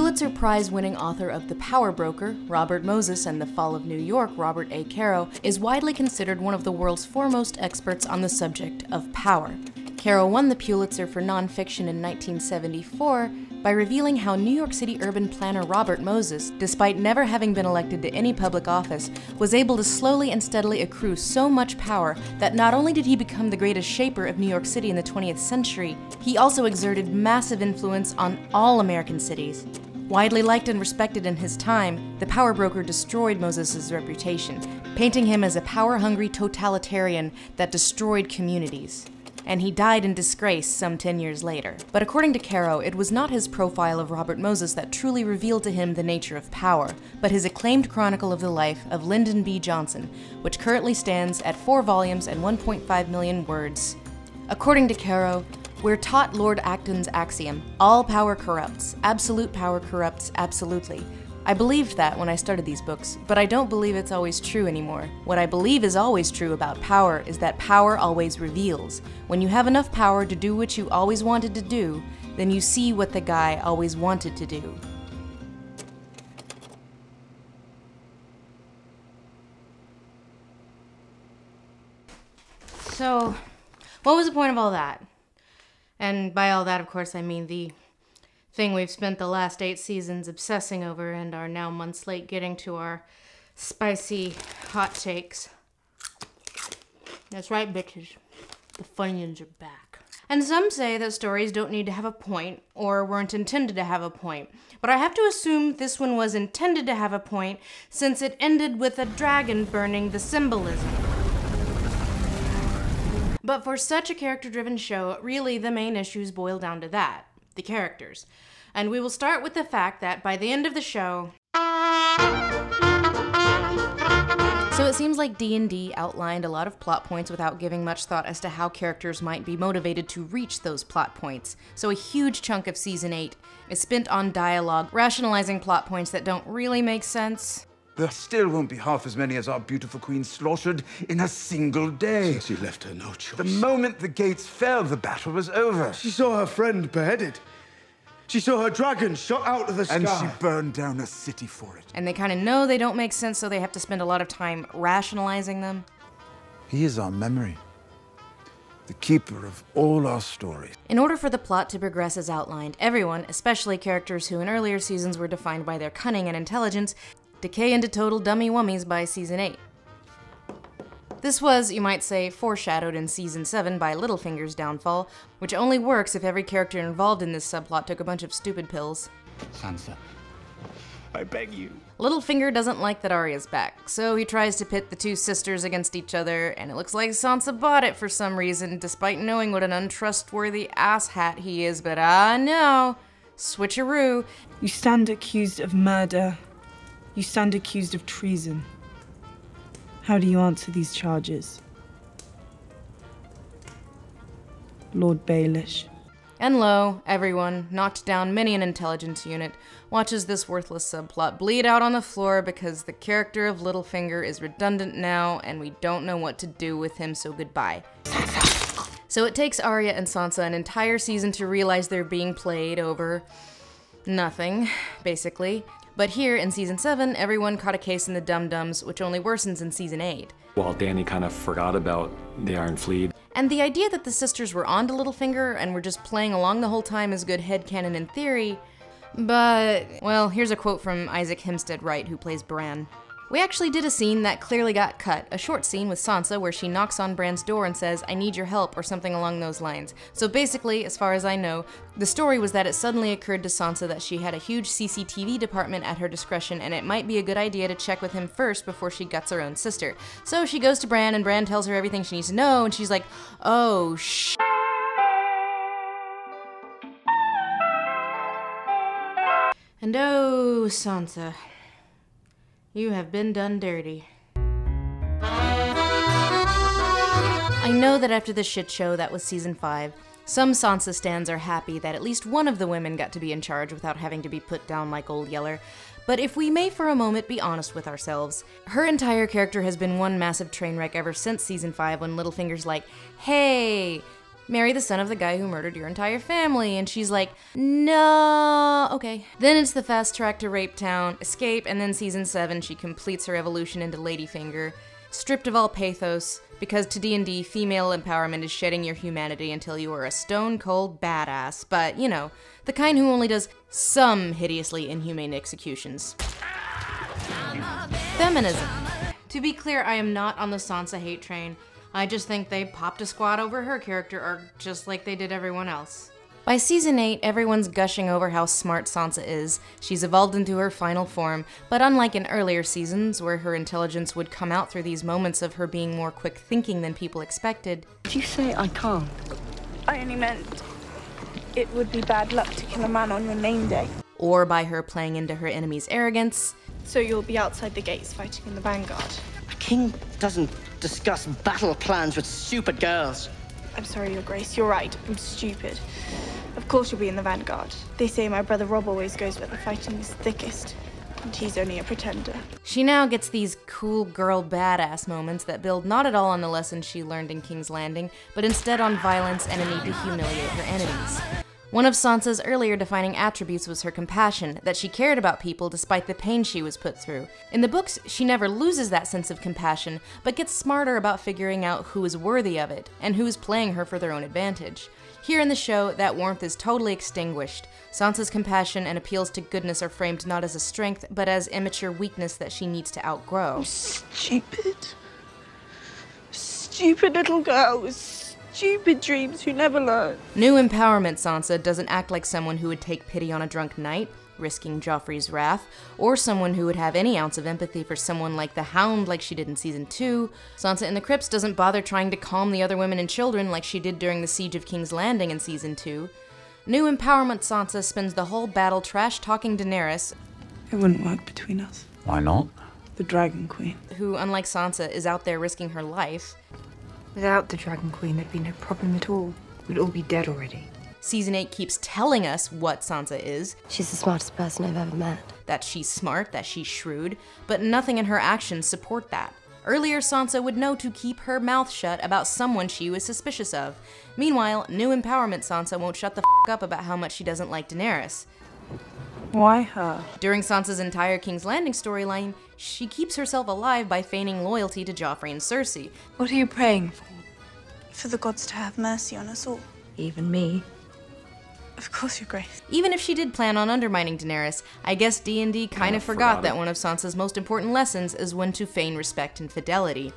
Pulitzer Prize-winning author of The Power Broker, Robert Moses, and The Fall of New York, Robert A. Caro, is widely considered one of the world's foremost experts on the subject of power. Caro won the Pulitzer for nonfiction in 1974 by revealing how New York City urban planner Robert Moses, despite never having been elected to any public office, was able to slowly and steadily accrue so much power that not only did he become the greatest shaper of New York City in the 20th century, he also exerted massive influence on all American cities. Widely liked and respected in his time, the power broker destroyed Moses' reputation, painting him as a power-hungry totalitarian that destroyed communities. And he died in disgrace some 10 years later. But according to Caro, it was not his profile of Robert Moses that truly revealed to him the nature of power, but his acclaimed chronicle of the life of Lyndon B. Johnson, which currently stands at 4 volumes and 1.5 million words. According to Caro, we're taught Lord Acton's axiom, all power corrupts, absolute power corrupts absolutely. I believed that when I started these books, but I don't believe it's always true anymore. What I believe is always true about power is that power always reveals. When you have enough power to do what you always wanted to do, then you see what the guy always wanted to do. So, what was the point of all that? And by all that, of course, I mean the thing we've spent the last 8 seasons obsessing over and are now months late getting to our spicy hot takes. That's right, bitches. The Funyuns are back. And some say that stories don't need to have a point or weren't intended to have a point. But I have to assume this one was intended to have a point since it ended with a dragon burning the symbolism. But for such a character-driven show, really the main issues boil down to that. The characters. And we will start with the fact that by the end of the show... So it seems like D&D outlined a lot of plot points without giving much thought as to how characters might be motivated to reach those plot points. So a huge chunk of Season 8 is spent on dialogue, rationalizing plot points that don't really make sense. There still won't be half as many as our beautiful queen slaughtered in a single day. Since you left her no choice. The moment the gates fell, the battle was over. She saw her friend beheaded. She saw her dragon shot out of the sky. And she burned down a city for it. And they kind of know they don't make sense, so they have to spend a lot of time rationalizing them. He is our memory. The keeper of all our stories. In order for the plot to progress as outlined, everyone, especially characters who in earlier seasons were defined by their cunning and intelligence, decay into total dummy-wummies by Season 8. This was, you might say, foreshadowed in Season 7 by Littlefinger's downfall, which only works if every character involved in this subplot took a bunch of stupid pills. Sansa, I beg you. Littlefinger doesn't like that Arya's back, so he tries to pit the two sisters against each other, and it looks like Sansa bought it for some reason, despite knowing what an untrustworthy asshat he is, but no, switcheroo. You stand accused of murder. You stand accused of treason. How do you answer these charges? Lord Baelish. And lo, everyone, knocked down many an intelligence unit, watches this worthless subplot bleed out on the floor because the character of Littlefinger is redundant now and we don't know what to do with him, so goodbye. So it takes Arya and Sansa an entire season to realize they're being played over nothing, basically. But here, in Season 7, everyone caught a case in the Dum-Dums, which only worsens in Season 8. While Dany kind of forgot about the Iron Fleet. And the idea that the sisters were onto Littlefinger and were just playing along the whole time is good headcanon in theory, but, well, here's a quote from Isaac Hempstead Wright, who plays Bran. We actually did a scene that clearly got cut, a short scene with Sansa where she knocks on Bran's door and says, "I need your help," or something along those lines. So basically, as far as I know, the story was that it suddenly occurred to Sansa that she had a huge CCTV department at her discretion and it might be a good idea to check with him first before she guts her own sister. So she goes to Bran and Bran tells her everything she needs to know and she's like, oh sh**. And oh, Sansa. You have been done dirty. I know that after the shit show that was Season 5, some Sansa stans are happy that at least one of the women got to be in charge without having to be put down like Old Yeller. But if we may for a moment be honest with ourselves, her entire character has been one massive train wreck ever since Season 5 when Littlefinger's like, hey, marry the son of the guy who murdered your entire family. And she's like, no, Okay. Then it's the fast track to Rape Town, escape, and then season 7 she completes her evolution into Ladyfinger, stripped of all pathos, because to D&D, female empowerment is shedding your humanity until you are a stone-cold badass, but, you know, the kind who only does some hideously inhumane executions. Feminism. To be clear, I am not on the Sansa hate train. I just think they popped a squad over her character arc just like they did everyone else. By season 8, everyone's gushing over how smart Sansa is. She's evolved into her final form, but unlike in earlier seasons, where her intelligence would come out through these moments of her being more quick thinking than people expected. Did you say I can't? I only meant it would be bad luck to kill a man on your name day. Or by her playing into her enemy's arrogance. So you'll be outside the gates fighting in the vanguard. A king doesn't discuss battle plans with stupid girls. I'm sorry, Your Grace, you're right, I'm stupid. Of course you'll be in the vanguard. They say my brother Rob always goes where the fighting is thickest, and he's only a pretender. She now gets these cool girl badass moments that build not at all on the lessons she learned in King's Landing, but instead on violence and a need to humiliate her enemies. One of Sansa's earlier defining attributes was her compassion, that she cared about people despite the pain she was put through. In the books, she never loses that sense of compassion, but gets smarter about figuring out who is worthy of it, and who is playing her for their own advantage. Here in the show, that warmth is totally extinguished. Sansa's compassion and appeals to goodness are framed not as a strength, but as immature weakness that she needs to outgrow. Stupid. Stupid little girl with stupid dreams who never learn. New empowerment Sansa doesn't act like someone who would take pity on a drunk knight, risking Joffrey's wrath, or someone who would have any ounce of empathy for someone like the Hound like she did in season 2. Sansa in the Crypts doesn't bother trying to calm the other women and children like she did during the Siege of King's Landing in season 2. New empowerment Sansa spends the whole battle trash-talking Daenerys. It wouldn't work between us. Why not? The Dragon Queen. Who, unlike Sansa, is out there risking her life. Without the Dragon Queen, there'd be no problem at all. We'd all be dead already. Season 8 keeps telling us what Sansa is. She's the smartest person I've ever met. That she's smart, that she's shrewd, but nothing in her actions support that. Earlier, Sansa would know to keep her mouth shut about someone she was suspicious of. Meanwhile, new empowerment Sansa won't shut the f up about how much she doesn't like Daenerys. Why her? During Sansa's entire King's Landing storyline, she keeps herself alive by feigning loyalty to Joffrey and Cersei. What are you praying for? For the gods to have mercy on us all. Even me? Of course, Your Grace. Even if she did plan on undermining Daenerys, I guess D&D kind of forgot that one of Sansa's most important lessons is when to feign respect and fidelity.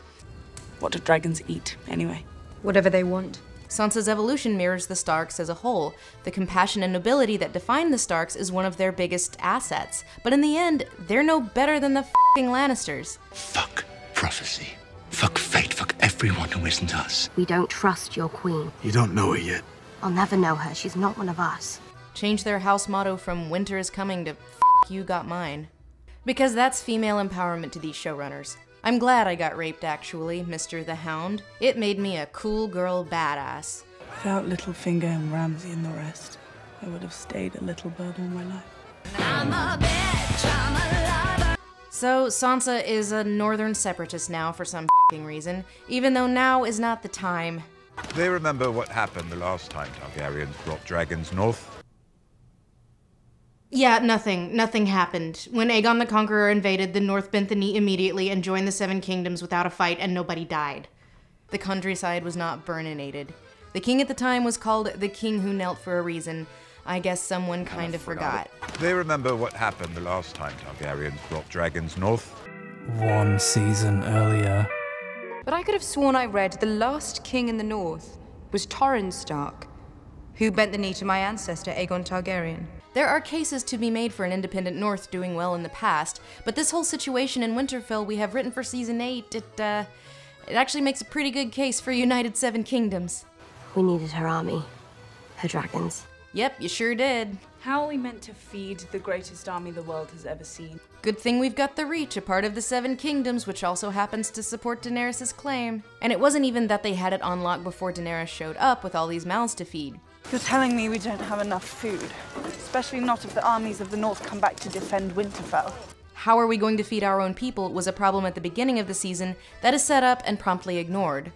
What do dragons eat, anyway? Whatever they want. Sansa's evolution mirrors the Starks as a whole. The compassion and nobility that define the Starks is one of their biggest assets. But in the end, they're no better than the f***ing Lannisters. Fuck prophecy. Fuck fate. Fuck everyone who isn't us. We don't trust your queen. You don't know her yet. I'll never know her. She's not one of us. Change their house motto from winter is coming to f*** you got mine. Because that's female empowerment to these showrunners. I'm glad I got raped actually, Mr. the Hound. It made me a cool girl badass. Without Littlefinger and Ramsay and the rest, I would have stayed a little bird all my life. I'm a bitch, I'm a lover. So Sansa is a northern separatist now for some f***ing reason, even though now is not the time. They remember what happened the last time Targaryens brought dragons north? Yeah, nothing happened. When Aegon the Conqueror invaded, the North bent the knee immediately and joined the Seven Kingdoms without a fight, and nobody died. The countryside was not burninated. The king at the time was called the King Who Knelt for a reason. I guess someone kind of forgot. They remember what happened the last time Targaryens brought dragons north? One season earlier. But I could have sworn I read the last king in the north was Torrhen Stark, who bent the knee to my ancestor, Aegon Targaryen. There are cases to be made for an independent North doing well in the past, but this whole situation in Winterfell we have written for season 8, it actually makes a pretty good case for United Seven Kingdoms. We needed her army. Her dragons. Yep, you sure did. How are we meant to feed the greatest army the world has ever seen? Good thing we've got the Reach, a part of the Seven Kingdoms, which also happens to support Daenerys' claim. And it wasn't even that they had it on lock before Daenerys showed up with all these mouths to feed. You're telling me we don't have enough food, especially not if the armies of the North come back to defend Winterfell. How are we going to feed our own people was a problem at the beginning of the season that is set up and promptly ignored.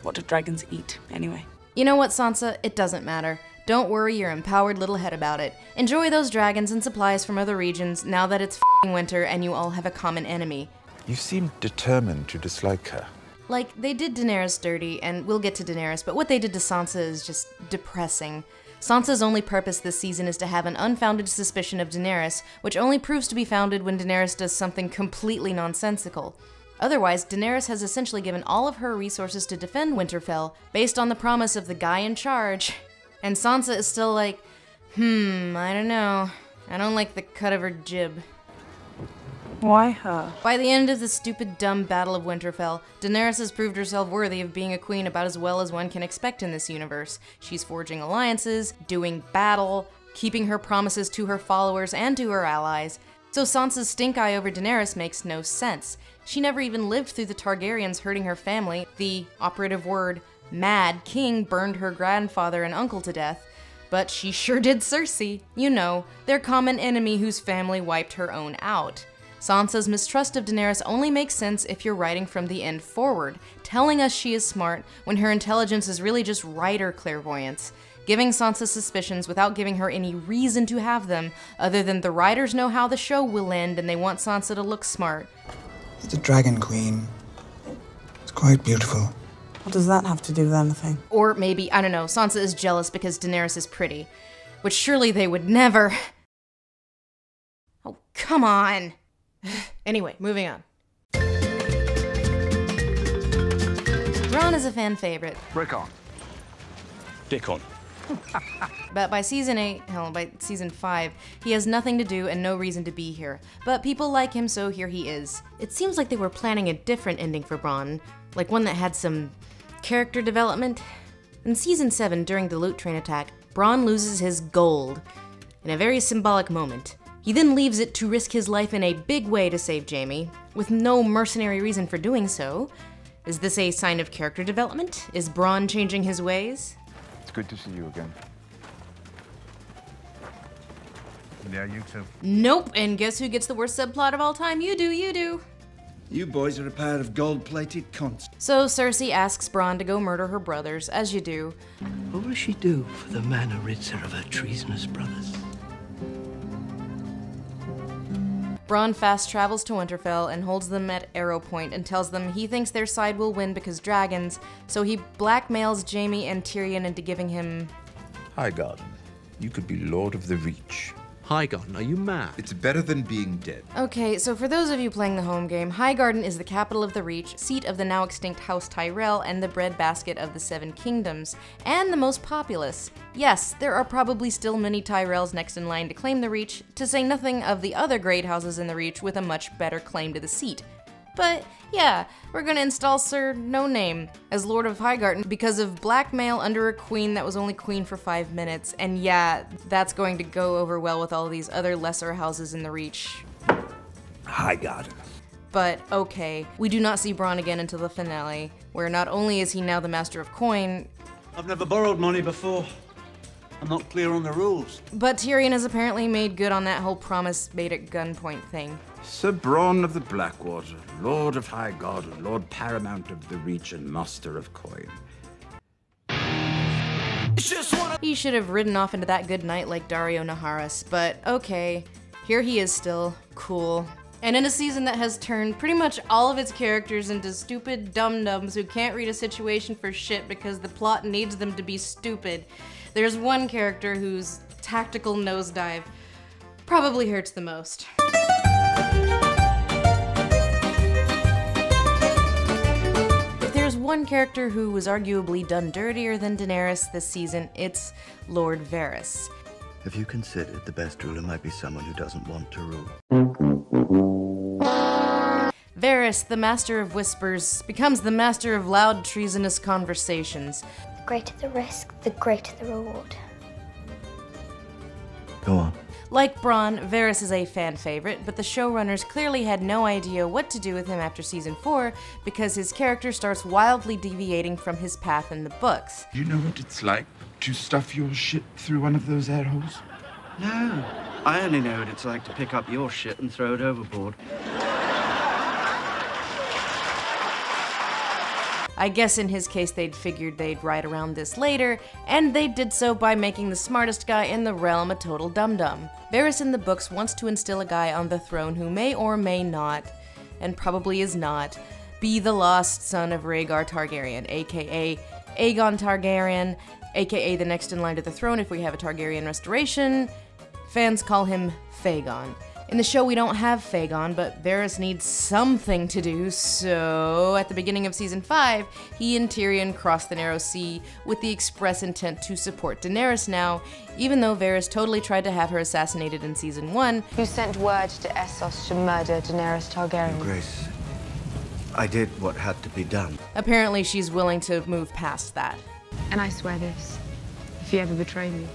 What do dragons eat, anyway? You know what, Sansa? It doesn't matter. Don't worry your empowered little head about it. Enjoy those dragons and supplies from other regions now that it's f***ing winter and you all have a common enemy. You seem determined to dislike her. Like, they did Daenerys dirty, and we'll get to Daenerys, but what they did to Sansa is just depressing. Sansa's only purpose this season is to have an unfounded suspicion of Daenerys, which only proves to be founded when Daenerys does something completely nonsensical. Otherwise, Daenerys has essentially given all of her resources to defend Winterfell, based on the promise of the guy in charge. And Sansa is still like, I don't know. I don't like the cut of her jib. Why her? By the end of the stupid, dumb Battle of Winterfell, Daenerys has proved herself worthy of being a queen about as well as one can expect in this universe. She's forging alliances, doing battle, keeping her promises to her followers and to her allies. So Sansa's stink eye over Daenerys makes no sense. She never even lived through the Targaryens hurting her family. The operative word, Mad King, burned her grandfather and uncle to death. But she sure did CERSEI. You know, their common enemy whose family wiped her own out. Sansa's mistrust of Daenerys only makes sense if you're writing from the end forward, telling us she is smart when her intelligence is really just writer clairvoyance, giving Sansa suspicions without giving her any reason to have them, other than the writers know how the show will end and they want Sansa to look smart. The Dragon Queen. It's quite beautiful. What does that have to do with anything? Or maybe, I don't know, Sansa is jealous because Daenerys is pretty, which surely they would never. Oh, come on. Anyway, moving on. Bronn is a fan favorite. Break on. Dick on. But by season 8, hell, by season 5, he has nothing to do and no reason to be here. But people like him, so here he is. It seems like they were planning a different ending for Bronn, like one that had some character development. In season 7, during the loot train attack, Bronn loses his gold in a very symbolic moment. He then leaves it to risk his life in a big way to save JAIME, with no mercenary reason for doing so. Is this a sign of character development? Is Bronn changing his ways? It's good to see you again. Yeah, you too. Nope, and guess who gets the worst subplot of all time? You do, you do. You boys are a pair of gold-plated cunts. So Cersei asks Bronn to go murder her brothers, as you do. What will she do for the man who rids her of her treasonous brothers? Bronn fast travels to Winterfell and holds them at Arrow Point and tells them he thinks their side will win because dragons, so he blackmails JAIME and Tyrion into giving him... Highgarden, you could be Lord of the Reach. Highgarden, are you mad? It's better than being dead. Okay, so for those of you playing the home game, Highgarden is the capital of the Reach, seat of the now extinct House Tyrell, and the breadbasket of the Seven Kingdoms, and the most populous. Yes, there are probably still many Tyrells next in line to claim the Reach, to say nothing of the other great houses in the Reach with a much better claim to the seat. But yeah, we're gonna install Sir No Name as Lord of Highgarden because of blackmail under a queen that was only queen for 5 minutes, and yeah, that's going to go over well with all of these other lesser houses in the Reach. Highgarden. But okay, we do not see Bronn again until the finale, where not only is he now the Master of Coin... I've never borrowed money before. I'm not clear on the rules. But Tyrion has apparently made good on that whole promise made at gunpoint thing. Sir Bronn of the Blackwater, Lord of Highgarden, Lord Paramount of the Reach, and Master of Coin. He should have ridden off into that good night like Daario Naharis, but okay, here he is still, cool. And in a season that has turned pretty much all of its characters into stupid dum-dums who can't read a situation for shit because the plot needs them to be stupid, there's one character whose tactical nosedive probably hurts the most. If there's one character who was arguably done dirtier than Daenerys this season, it's Lord Varys. Have you considered the best ruler might be someone who doesn't want to rule? Varys, the Master of Whispers, becomes the Master of Loud, Treasonous Conversations. The greater the risk, the greater the reward. Go on. Like Bronn, Varys is a fan favorite, but the showrunners clearly had no idea what to do with him after season 4 because his character starts wildly deviating from his path in the books. You know what it's like to stuff your shit through one of those air holes? No, I only know what it's like to pick up your shit and throw it overboard. I guess in his case they'd figured they'd ride around this later, and they did so by making the smartest guy in the realm a total dum-dum. Varys in the books wants to instill a guy on the throne who may or may not, and probably is not, be the lost son of Rhaegar Targaryen, aka Aegon Targaryen, aka the next in line to the throne if we have a Targaryen restoration. Fans call him Fagon. In the show we don't have Fagon, but Varys needs something to do, so at the beginning of season 5, he and Tyrion cross the Narrow Sea with the express intent to support Daenerys now, even though Varys totally tried to have her assassinated in season 1. You sent word to Essos to murder Daenerys Targaryen. Your Grace, I did what had to be done. Apparently she's willing to move past that. And I swear this, if you ever betray me,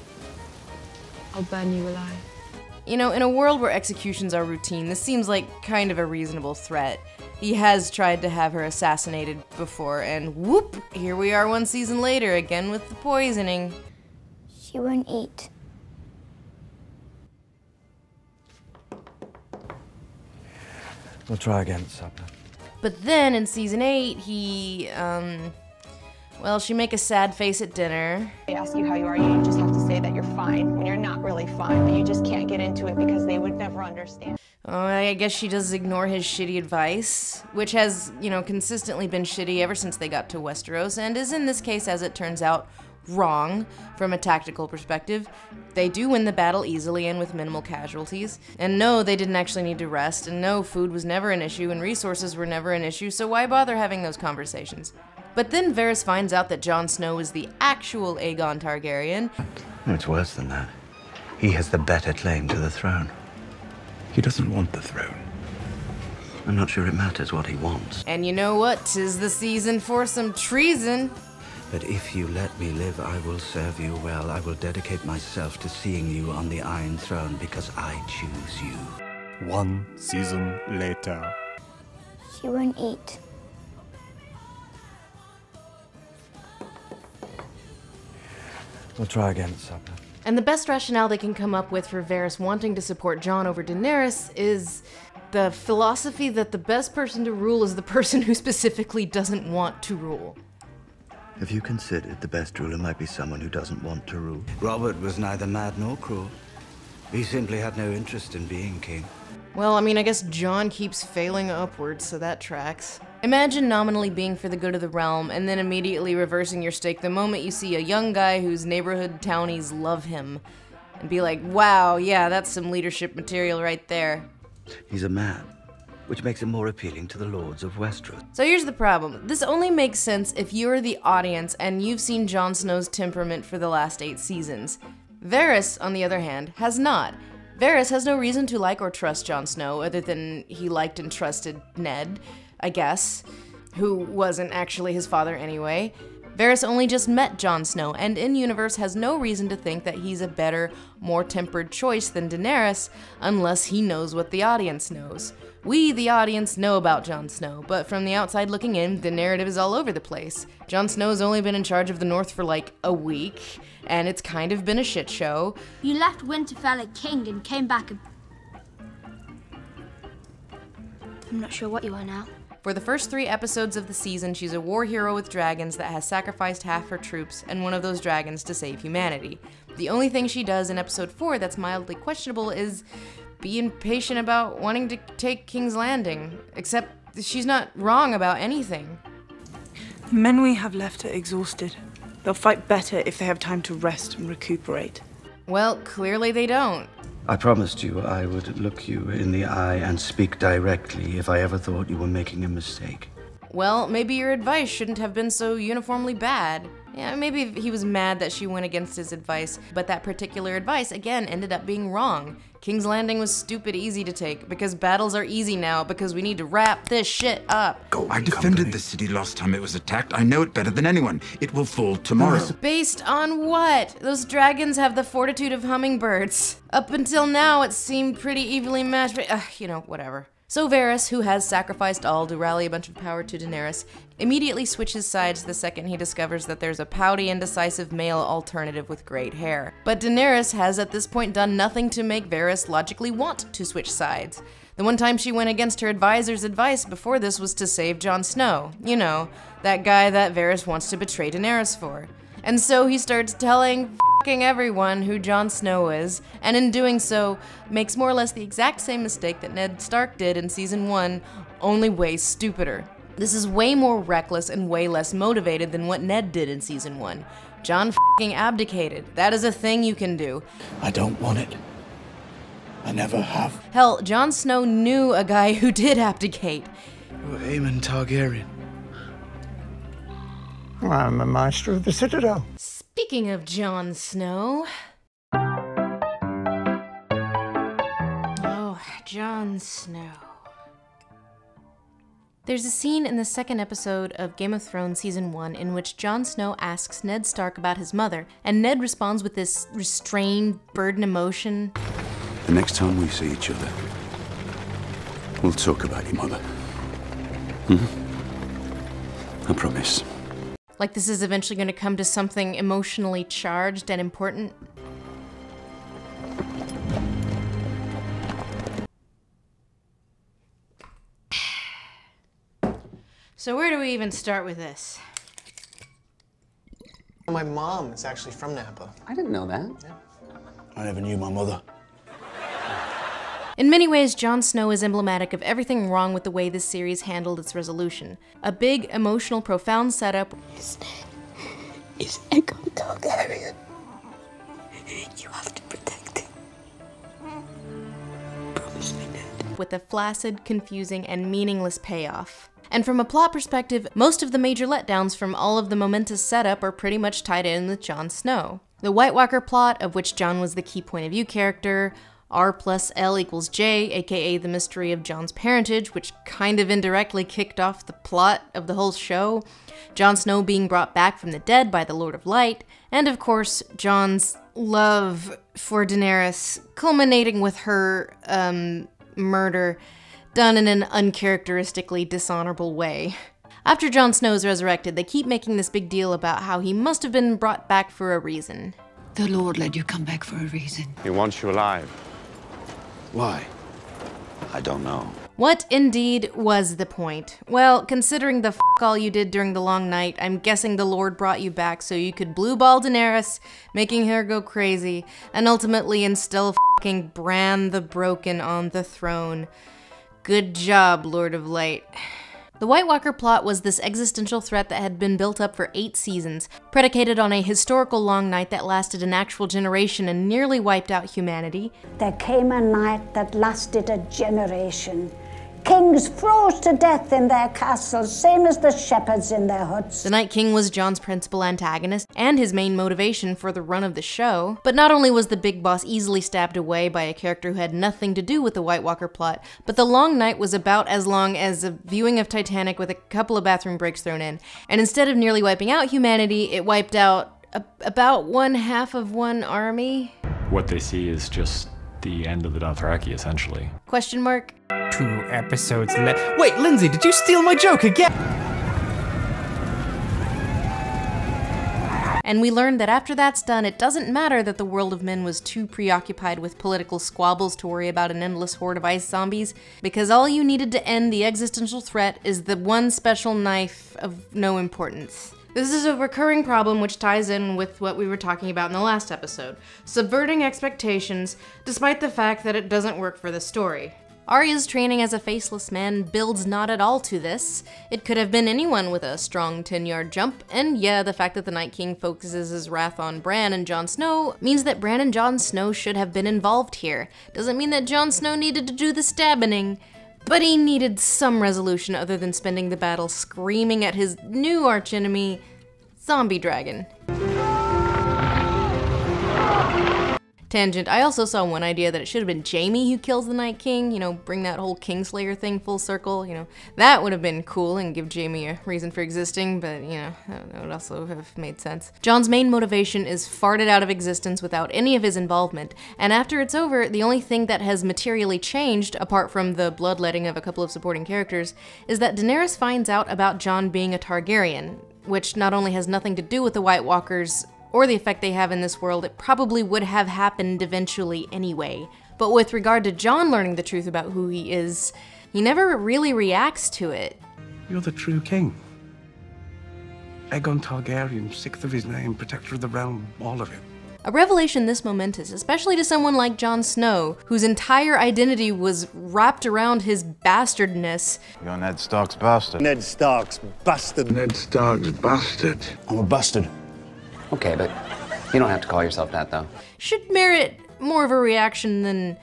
I'll burn you alive. You know, in a world where executions are routine, this seems like kind of a reasonable threat. He has tried to have her assassinated before, and whoop, here we are 1 season later, again with the poisoning. She won't eat. We'll try again at supper. But then in season 8, he, well, she make a sad face at dinner. They ask you how you are, you just have to say that you're fine when you're not really fine, but you just can't get into it because they would never understand. Oh, I guess she does ignore his shitty advice, which has, you know, consistently been shitty ever since they got to Westeros, and is in this case, as it turns out, wrong from a tactical perspective. They do win the battle easily and with minimal casualties. And no, they didn't actually need to rest, and no, food was never an issue, and resources were never an issue, so why bother having those conversations? But then Varys finds out that Jon Snow is the actual Aegon Targaryen. No, it's worse than that. He has the better claim to the throne. He doesn't want the throne. I'm not sure it matters what he wants. And you know what? 'Tis the season for some treason. But if you let me live, I will serve you well. I will dedicate myself to seeing you on the Iron Throne because I choose you. 1 season later. She won't eat. We'll try again at supper. And the best rationale they can come up with for Varys wanting to support Jon over Daenerys is the philosophy that the best person to rule is the person who specifically doesn't want to rule. Have you considered the best ruler might be someone who doesn't want to rule? Robert was neither mad nor cruel. He simply had no interest in being king. Well, I mean, I guess Jon keeps failing upwards, so that tracks. Imagine nominally being for the good of the realm, and then immediately reversing your stake the moment you see a young guy whose neighborhood townies love him. And be like, wow, yeah, that's some leadership material right there. He's a man, which makes him more appealing to the lords of Westeros. So here's the problem. This only makes sense if you're the audience and you've seen Jon Snow's temperament for the last 8 seasons. Varys, on the other hand, has not. Varys has no reason to like or trust Jon Snow other than he liked and trusted Ned, I guess, who wasn't actually his father anyway. Varys only just met Jon Snow, and in-universe has no reason to think that he's a better, more tempered choice than Daenerys, unless he knows what the audience knows. We, the audience, know about Jon Snow, but from the outside looking in, the narrative is all over the place. Jon Snow's only been in charge of the North for like a week, and it's kind of been a shit show. You left Winterfell a king and came back a... I'm not sure what you are now. For the first 3 episodes of the season, she's a war hero with dragons that has sacrificed half her troops and one of those dragons to save humanity. The only thing she does in episode 4 that's mildly questionable is be impatient about wanting to take King's Landing, except she's not wrong about anything. The men we have left are exhausted. They'll fight better if they have time to rest and recuperate. Well, clearly they don't. I promised you I would look you in the eye and speak directly if I ever thought you were making a mistake. Well, maybe your advice shouldn't have been so uniformly bad. Yeah, maybe he was mad that she went against his advice, but that particular advice, again, ended up being wrong. King's Landing was stupid easy to take, because battles are easy now, because we need to wrap this shit up. I defended the city last time it was attacked. I know it better than anyone. It will fall tomorrow. Based on what? Those dragons have the fortitude of hummingbirds. Up until now, it seemed pretty evenly matched, but, you know, whatever. So Varys, who has sacrificed all to rally a bunch of power to Daenerys, immediately switches sides the second he discovers that there's a pouty, indecisive male alternative with great hair. But Daenerys has at this point done nothing to make Varys logically want to switch sides. The one time she went against her advisor's advice before this was to save Jon Snow. You know, that guy that Varys wants to betray Daenerys for. And so he starts telling f***ing everyone who Jon Snow is, and in doing so, makes more or less the exact same mistake that Ned Stark did in Season 1, only way stupider. This is way more reckless and way less motivated than what Ned did in Season 1. Jon f***ing abdicated. That is a thing you can do. I don't want it. I never have. Hell, Jon Snow knew a guy who did abdicate. You're Aemon Targaryen. I'm a master of the Citadel. Speaking of Jon Snow... Oh, Jon Snow. There's a scene in the second episode of Game of Thrones Season 1 in which Jon Snow asks Ned Stark about his mother, and Ned responds with this restrained, burdened emotion. The next time we see each other, we'll talk about your mother. I promise. Like this is eventually going to come to something emotionally charged and important. So where do we even start with this? My mom is actually from Napa. I didn't know that. Yeah. I never knew my mother. In many ways, Jon Snow is emblematic of everything wrong with the way this series handled its resolution. A big, emotional, profound setup. His name is Aegon Targaryen. You have to protect him. Promise me, Ned. With a flaccid, confusing, and meaningless payoff. And from a plot perspective, most of the major letdowns from all of the momentous setup are pretty much tied in with Jon Snow. The White Walker plot, of which Jon was the key point of view character, R+L=J, aka the mystery of Jon's parentage, which kind of indirectly kicked off the plot of the whole show, Jon Snow being brought back from the dead by the Lord of Light, and of course, Jon's love for Daenerys, culminating with her, murder, done in an uncharacteristically dishonorable way. After Jon Snow is resurrected, they keep making this big deal about how he must have been brought back for a reason. The Lord let you come back for a reason. He wants you alive. Why? I don't know. What indeed was the point? Well, considering the f*** all you did during the long night, I'm guessing the Lord brought you back so you could blue ball Daenerys, making her go crazy, and ultimately instill f***ing Bran the Broken on the throne. Good job, Lord of Light. The White Walker plot was this existential threat that had been built up for 8 seasons, predicated on a historical long night that lasted an actual generation and nearly wiped out humanity. There came a night that lasted a generation. Kings froze to death in their castles, same as the shepherds in their huts. The Night King was Jon's principal antagonist and his main motivation for the run of the show. But not only was the big boss easily stabbed away by a character who had nothing to do with the White Walker plot, but the long night was about as long as a viewing of Titanic with a couple of bathroom breaks thrown in. And instead of nearly wiping out humanity, it wiped out about 1/2 of one army. What they see is just the end of the Dothraki, essentially. Question mark? 2 episodes left. Wait, Lindsay, did you steal my joke again? And we learned that after that's done, it doesn't matter that the world of men was too preoccupied with political squabbles to worry about an endless horde of ice zombies, because all you needed to end the existential threat is the one special knife of no importance. This is a recurring problem which ties in with what we were talking about in the last episode, subverting expectations despite the fact that it doesn't work for the story. Arya's training as a faceless man builds not at all to this. It could have been anyone with a strong 10-yard jump, and yeah, the fact that the Night King focuses his wrath on Bran and Jon Snow means that Bran and Jon Snow should have been involved here. Doesn't mean that Jon Snow needed to do the stabbing, but he needed some resolution other than spending the battle screaming at his new archenemy, Zombie Dragon. Tangent, I also saw one idea that it should have been JAIME who kills the Night King, you know, bring that whole Kingslayer thing full circle, you know. That would have been cool and give JAIME a reason for existing, but, you know, that would also have made sense. Jon's main motivation is farted out of existence without any of his involvement, and after it's over, the only thing that has materially changed, apart from the bloodletting of a couple of supporting characters, is that Daenerys finds out about Jon being a Targaryen, which not only has nothing to do with the White Walkers or the effect they have in this world, it probably would have happened eventually anyway. But with regard to Jon learning the truth about who he is, he never really reacts to it. You're the true king. Aegon Targaryen, sixth of his name, protector of the realm, all of it. A revelation this momentous, especially to someone like Jon Snow, whose entire identity was wrapped around his bastardness. You're Ned Stark's bastard. Ned Stark's bastard. Ned Stark's bastard. I'm a bastard. Okay, but you don't have to call yourself that, though. Should merit more of a reaction than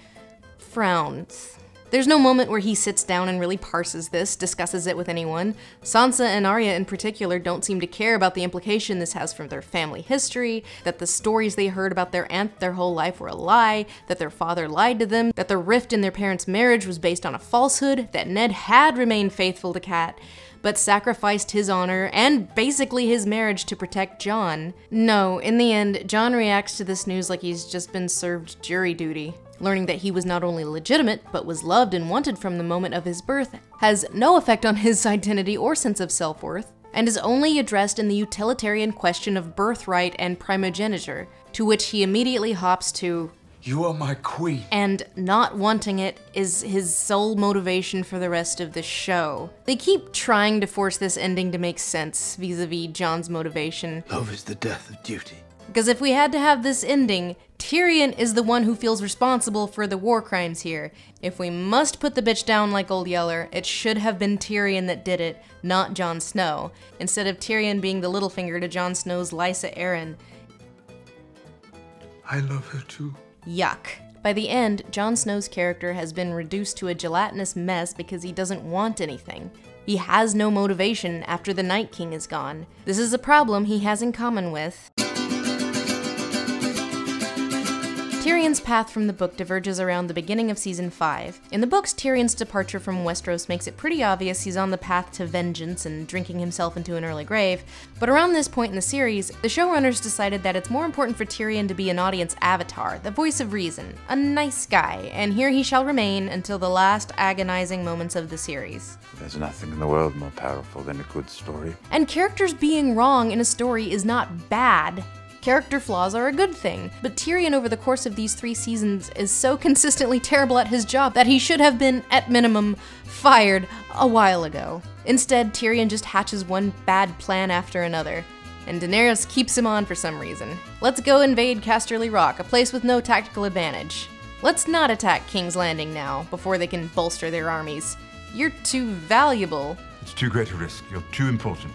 frowns. There's no moment where he sits down and really parses this, discusses it with anyone. Sansa and Arya in particular don't seem to care about the implication this has for their family history, that the stories they heard about their aunt their whole life were a lie, that their father lied to them, that the rift in their parents' marriage was based on a falsehood, that Ned had remained faithful to Cat, but sacrificed his honor and basically his marriage to protect Jon. No, in the end, Jon reacts to this news like he's just been served jury duty. Learning that he was not only legitimate, but was loved and wanted from the moment of his birth has no effect on his identity or sense of self-worth, and is only addressed in the utilitarian question of birthright and primogeniture, to which he immediately hops to, "You are my queen." And not wanting it is his sole motivation for the rest of the show. They keep trying to force this ending to make sense vis-a-vis Jon's motivation. Love is the death of duty. Because if we had to have this ending, Tyrion is the one who feels responsible for the war crimes here. If we must put the bitch down like Old Yeller, it should have been Tyrion that did it, not Jon Snow, instead of Tyrion being the little finger to Jon Snow's Lysa Arryn. I love her too. Yuck. By the end, Jon Snow's character has been reduced to a gelatinous mess because he doesn't want anything. He has no motivation after the Night King is gone. This is a problem he has in common with Tyrion's path from the book diverges around the beginning of Season 5. In the books, Tyrion's departure from Westeros makes it pretty obvious he's on the path to vengeance and drinking himself into an early grave, but around this point in the series, the showrunners decided that it's more important for Tyrion to be an audience avatar, the voice of reason, a nice guy, and here he shall remain until the last agonizing moments of the series. There's nothing in the world more powerful than a good story. And characters being wrong in a story is not bad. Character flaws are a good thing, but Tyrion over the course of these 3 seasons is so consistently terrible at his job that he should have been, at minimum, fired a while ago. Instead, Tyrion just hatches one bad plan after another, and Daenerys keeps him on for some reason. Let's go invade Casterly Rock, a place with no tactical advantage. Let's not attack King's Landing now, before they can bolster their armies. You're too valuable. It's too great a risk. You're too important.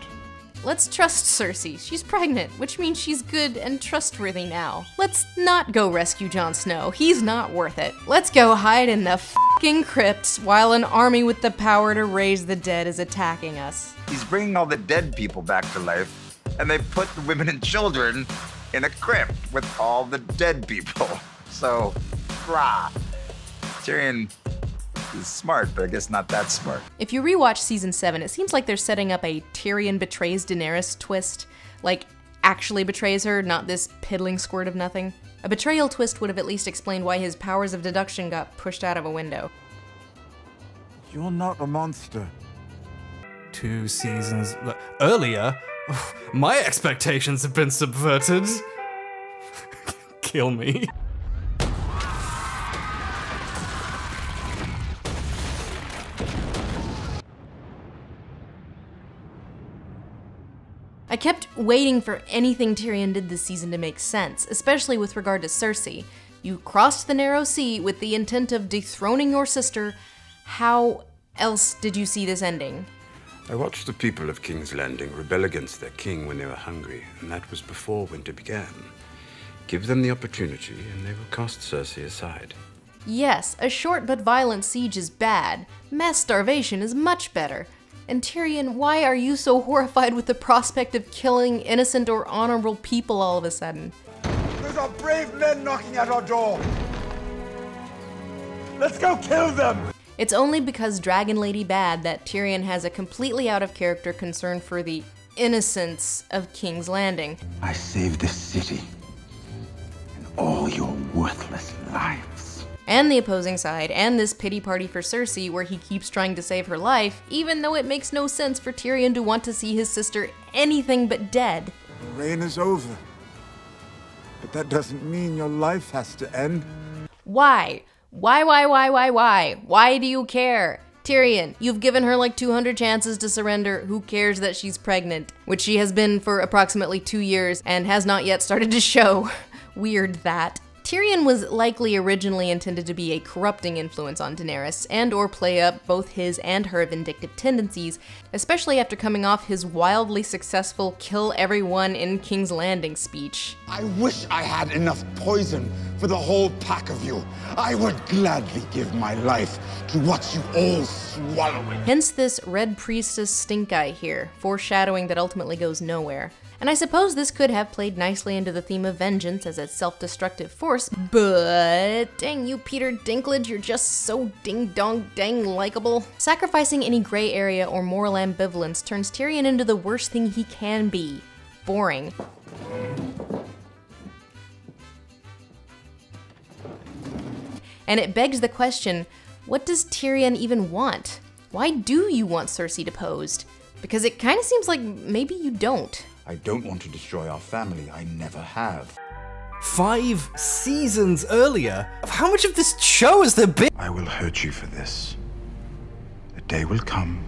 Let's trust Cersei. She's pregnant, which means she's good and trustworthy now. Let's not go rescue Jon Snow. He's not worth it. Let's go hide in the f***ing crypts while an army with the power to raise the dead is attacking us. He's bringing all the dead people back to life, and they put the women and children in a crypt with all the dead people. So, rah. Tyrion is smart, but I guess not that smart. If you rewatch Season 7, it seems like they're setting up a Tyrion betrays Daenerys twist. Like, actually betrays her, not this piddling squirt of nothing. A betrayal twist would have at least explained why his powers of deduction got pushed out of a window. You're not a monster. 2 seasons earlier, my expectations have been subverted. Kill me. I kept waiting for anything Tyrion did this season to make sense, especially with regard to Cersei. You crossed the narrow sea with the intent of dethroning your sister. How else did you see this ending? I watched the people of King's Landing rebel against their king when they were hungry, and that was before winter began. Give them the opportunity, and they will cast Cersei aside. Yes, a short but violent siege is bad. Mass starvation is much better. And Tyrion, why are you so horrified with the prospect of killing innocent or honorable people all of a sudden? There's Those are brave men knocking at our door. Let's go kill them! It's only because Dragon Lady bad that Tyrion has a completely out of character concern for the innocence of King's Landing. I saved this city and all your worthless lives. And the opposing side, and this pity party for Cersei where he keeps trying to save her life, even though it makes no sense for Tyrion to want to see his sister anything but dead. The reign is over. But that doesn't mean your life has to end. Why? Why do you care? Tyrion, you've given her like 200 chances to surrender. Who cares that she's pregnant? Which she has been for approximately 2 years and has not yet started to show. Weird that. Tyrion was likely originally intended to be a corrupting influence on Daenerys and or play up both his and her vindictive tendencies, especially after coming off his wildly successful kill everyone in King's Landing speech. I wish I had enough poison for the whole pack of you. I would gladly give my life to watch you all swallow it. Hence this Red Priestess stink eye here, foreshadowing that ultimately goes nowhere. And I suppose this could have played nicely into the theme of vengeance as a self-destructive force, but dang you, Peter Dinklage, you're just so ding-dong-dang likable. Sacrificing any gray area or moral ambivalence turns Tyrion into the worst thing he can be: boring. And it begs the question, what does Tyrion even want? Why do you want Cersei deposed? Because it kind of seems like maybe you don't. I don't want to destroy our family. I never have. 5 seasons earlier? How much of this show has there been? I will hurt you for this. The day will come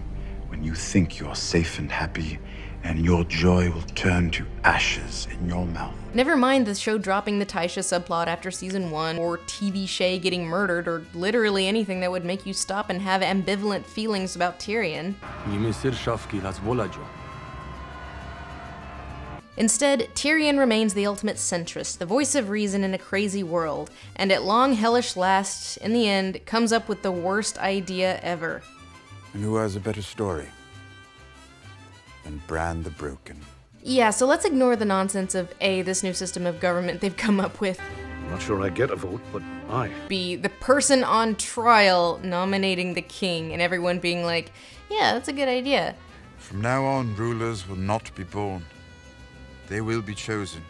when you think you're safe and happy, and your joy will turn to ashes in your mouth. Never mind the show dropping the Tysha subplot after season 1, or TV Shay getting murdered, or literally anything that would make you stop and have ambivalent feelings about Tyrion. Instead, Tyrion remains the ultimate centrist, the voice of reason in a crazy world, and at long hellish last, in the end, comes up with the worst idea ever. And who has a better story than Bran the Broken? Yeah, so let's ignore the nonsense of A, this new system of government they've come up with. I'm not sure I get a vote, but aye. B, the person on trial nominating the king and everyone being like, yeah, that's a good idea. From now on, rulers will not be born. They will be chosen.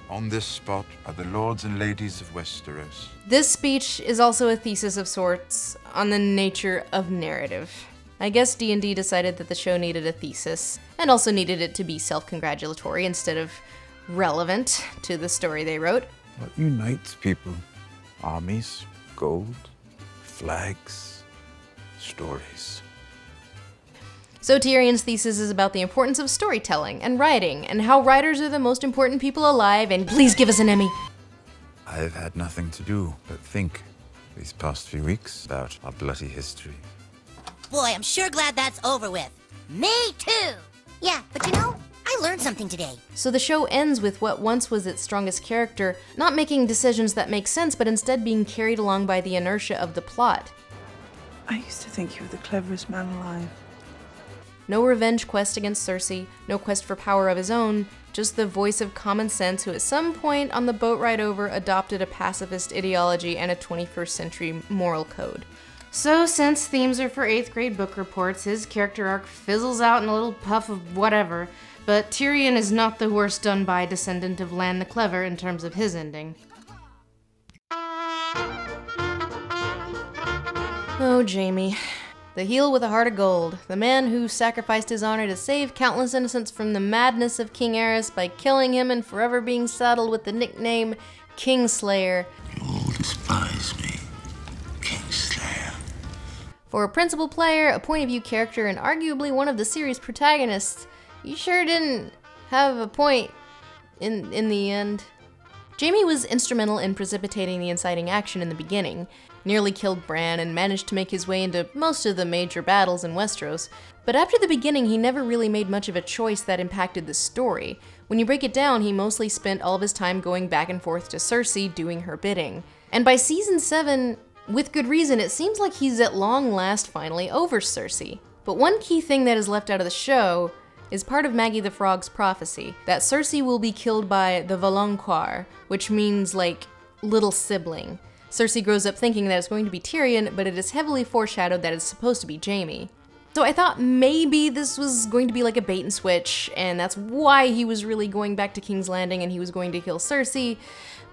On this spot are the lords and ladies of Westeros. This speech is also a thesis of sorts on the nature of narrative. I guess D&D decided that the show needed a thesis, and also needed it to be self-congratulatory instead of relevant to the story they wrote. What unites people? Armies, gold, flags, stories. So Tyrion's thesis is about the importance of storytelling and writing, and how writers are the most important people alive, and please give us an Emmy. I've had nothing to do but think these past few weeks about our bloody history. Boy, I'm sure glad that's over with. Me too! Yeah, but you know, I learned something today. So the show ends with what once was its strongest character not making decisions that make sense, but instead being carried along by the inertia of the plot. I used to think you were the cleverest man alive. No revenge quest against Cersei, no quest for power of his own, just the voice of common sense who at some point on the boat ride over adopted a pacifist ideology and a 21st century moral code. So since themes are for 8th grade book reports, his character arc fizzles out in a little puff of whatever, but Tyrion is not the worst done by descendant of Lan the Clever in terms of his ending. Oh, Jaime. The heel with a heart of gold, the man who sacrificed his honor to save countless innocents from the madness of King Aerys by killing him and forever being saddled with the nickname Kingslayer. You all despise me, Kingslayer. For a principal player, a point of view character, and arguably one of the series' protagonists, you sure didn't have a point in the end. Jaime was instrumental in precipitating the inciting action in the beginning, nearly killed Bran and managed to make his way into most of the major battles in Westeros, but after the beginning he never really made much of a choice that impacted the story. When you break it down, he mostly spent all of his time going back and forth to Cersei doing her bidding. And by season 7, with good reason, it seems like he's at long last finally over Cersei. But one key thing that is left out of the show is part of Maggie the Frog's prophecy that Cersei will be killed by the Valonqar, which means like little sibling. Cersei grows up thinking that it's going to be Tyrion, but it is heavily foreshadowed that it's supposed to be Jaime. So I thought maybe this was going to be like a bait and switch, and that's why he was really going back to King's Landing and he was going to kill Cersei,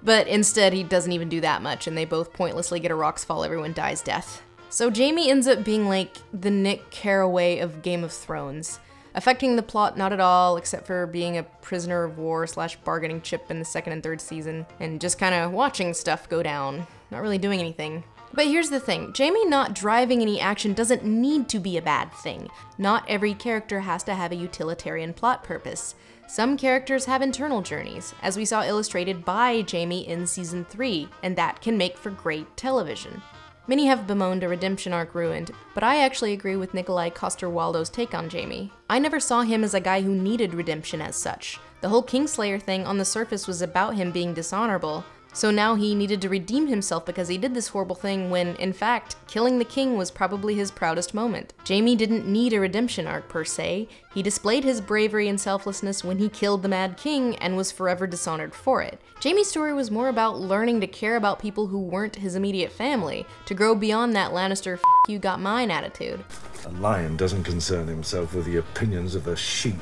but instead he doesn't even do that much and they both pointlessly get a rocks fall, everyone dies death. So Jaime ends up being like the Nick Carraway of Game of Thrones, affecting the plot not at all except for being a prisoner of war / bargaining chip in the 2nd and 3rd season, and just kind of watching stuff go down, not really doing anything. But here's the thing, Jaime not driving any action doesn't need to be a bad thing. Not every character has to have a utilitarian plot purpose. Some characters have internal journeys, as we saw illustrated by Jaime in Season 3, and that can make for great television. Many have bemoaned a redemption arc ruined, but I actually agree with Nikolai Coster-Waldau's take on Jaime. I never saw him as a guy who needed redemption as such. The whole Kingslayer thing on the surface was about him being dishonorable, so now he needed to redeem himself because he did this horrible thing when, in fact, killing the king was probably his proudest moment. Jaime didn't need a redemption arc per se. He displayed his bravery and selflessness when he killed the Mad King and was forever dishonored for it. Jaime's story was more about learning to care about people who weren't his immediate family, to grow beyond that Lannister "F you got mine" attitude. A lion doesn't concern himself with the opinions of a sheep.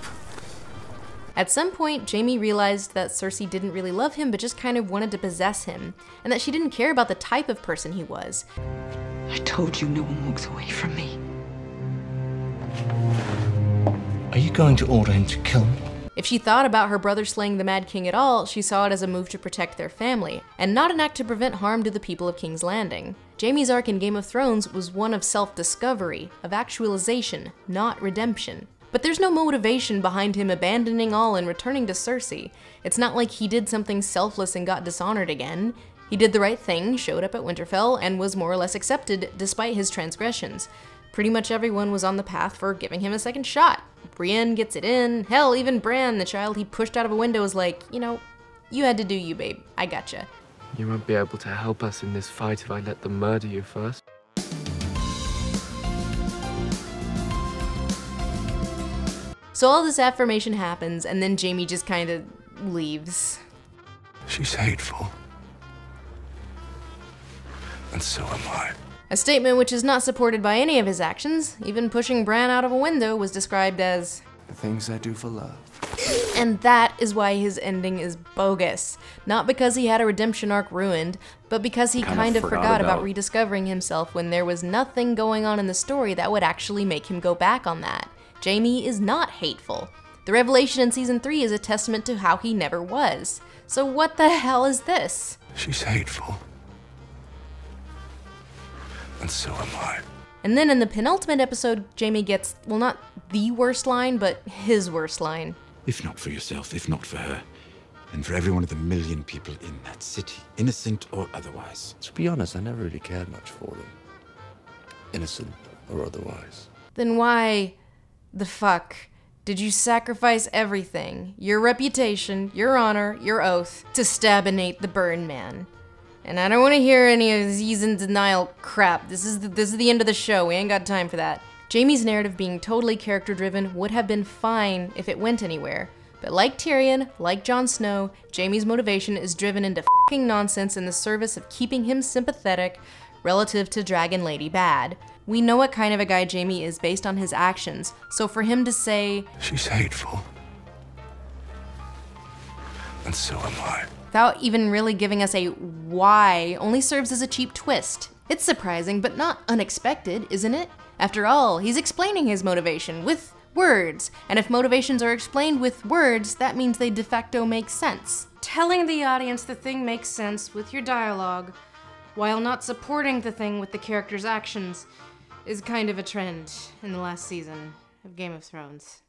At some point, Jaime realized that Cersei didn't really love him but just kind of wanted to possess him, and that she didn't care about the type of person he was. I told you no one walks away from me. Are you going to order him to kill me? If she thought about her brother slaying the Mad King at all, she saw it as a move to protect their family, and not an act to prevent harm to the people of King's Landing. Jaime's arc in Game of Thrones was one of self-discovery, of actualization, not redemption. But there's no motivation behind him abandoning all and returning to Cersei. It's not like he did something selfless and got dishonored again. He did the right thing, showed up at Winterfell, and was more or less accepted despite his transgressions. Pretty much everyone was on the path for giving him a second shot. Brienne gets it in. Hell, even Bran, the child he pushed out of a window, is like, you know, you had to do you, babe. I gotcha. You won't be able to help us in this fight if I let them murder you first. So all this affirmation happens, and then Jaime just kind of leaves. She's hateful. And so am I. A statement which is not supported by any of his actions. Even pushing Bran out of a window was described as the things I do for love. And that is why his ending is bogus. Not because he had a redemption arc ruined, but because he kind of forgot about rediscovering himself when there was nothing going on in the story that would actually make him go back on that. Jaime is not hateful. The revelation in Season 3 is a testament to how he never was. So what the hell is this? She's hateful. And so am I. And then in the penultimate episode, Jaime gets, well, not the worst line, but his worst line. If not for yourself, if not for her, then for every one of the million people in that city, innocent or otherwise. To be honest, I never really cared much for them. Innocent or otherwise. Then why the fuck did you sacrifice everything, your reputation, your honor, your oath, to stab and hate the Burn Man? And I don't want to hear any of he's in denial crap. This is the end of the show. We ain't got time for that. Jaime's narrative being totally character-driven would have been fine if it went anywhere. But like Tyrion, like Jon Snow, Jaime's motivation is driven into fucking nonsense in the service of keeping him sympathetic relative to Dragon Lady Bad. We know what kind of a guy Jaime is based on his actions, so for him to say, she's hateful. And so am I. Without even really giving us a why, only serves as a cheap twist. It's surprising, but not unexpected, isn't it? After all, he's explaining his motivation with words, and if motivations are explained with words, that means they de facto make sense. Telling the audience the thing makes sense with your dialogue, while not supporting the thing with the character's actions, is kind of a trend in the last season of Game of Thrones.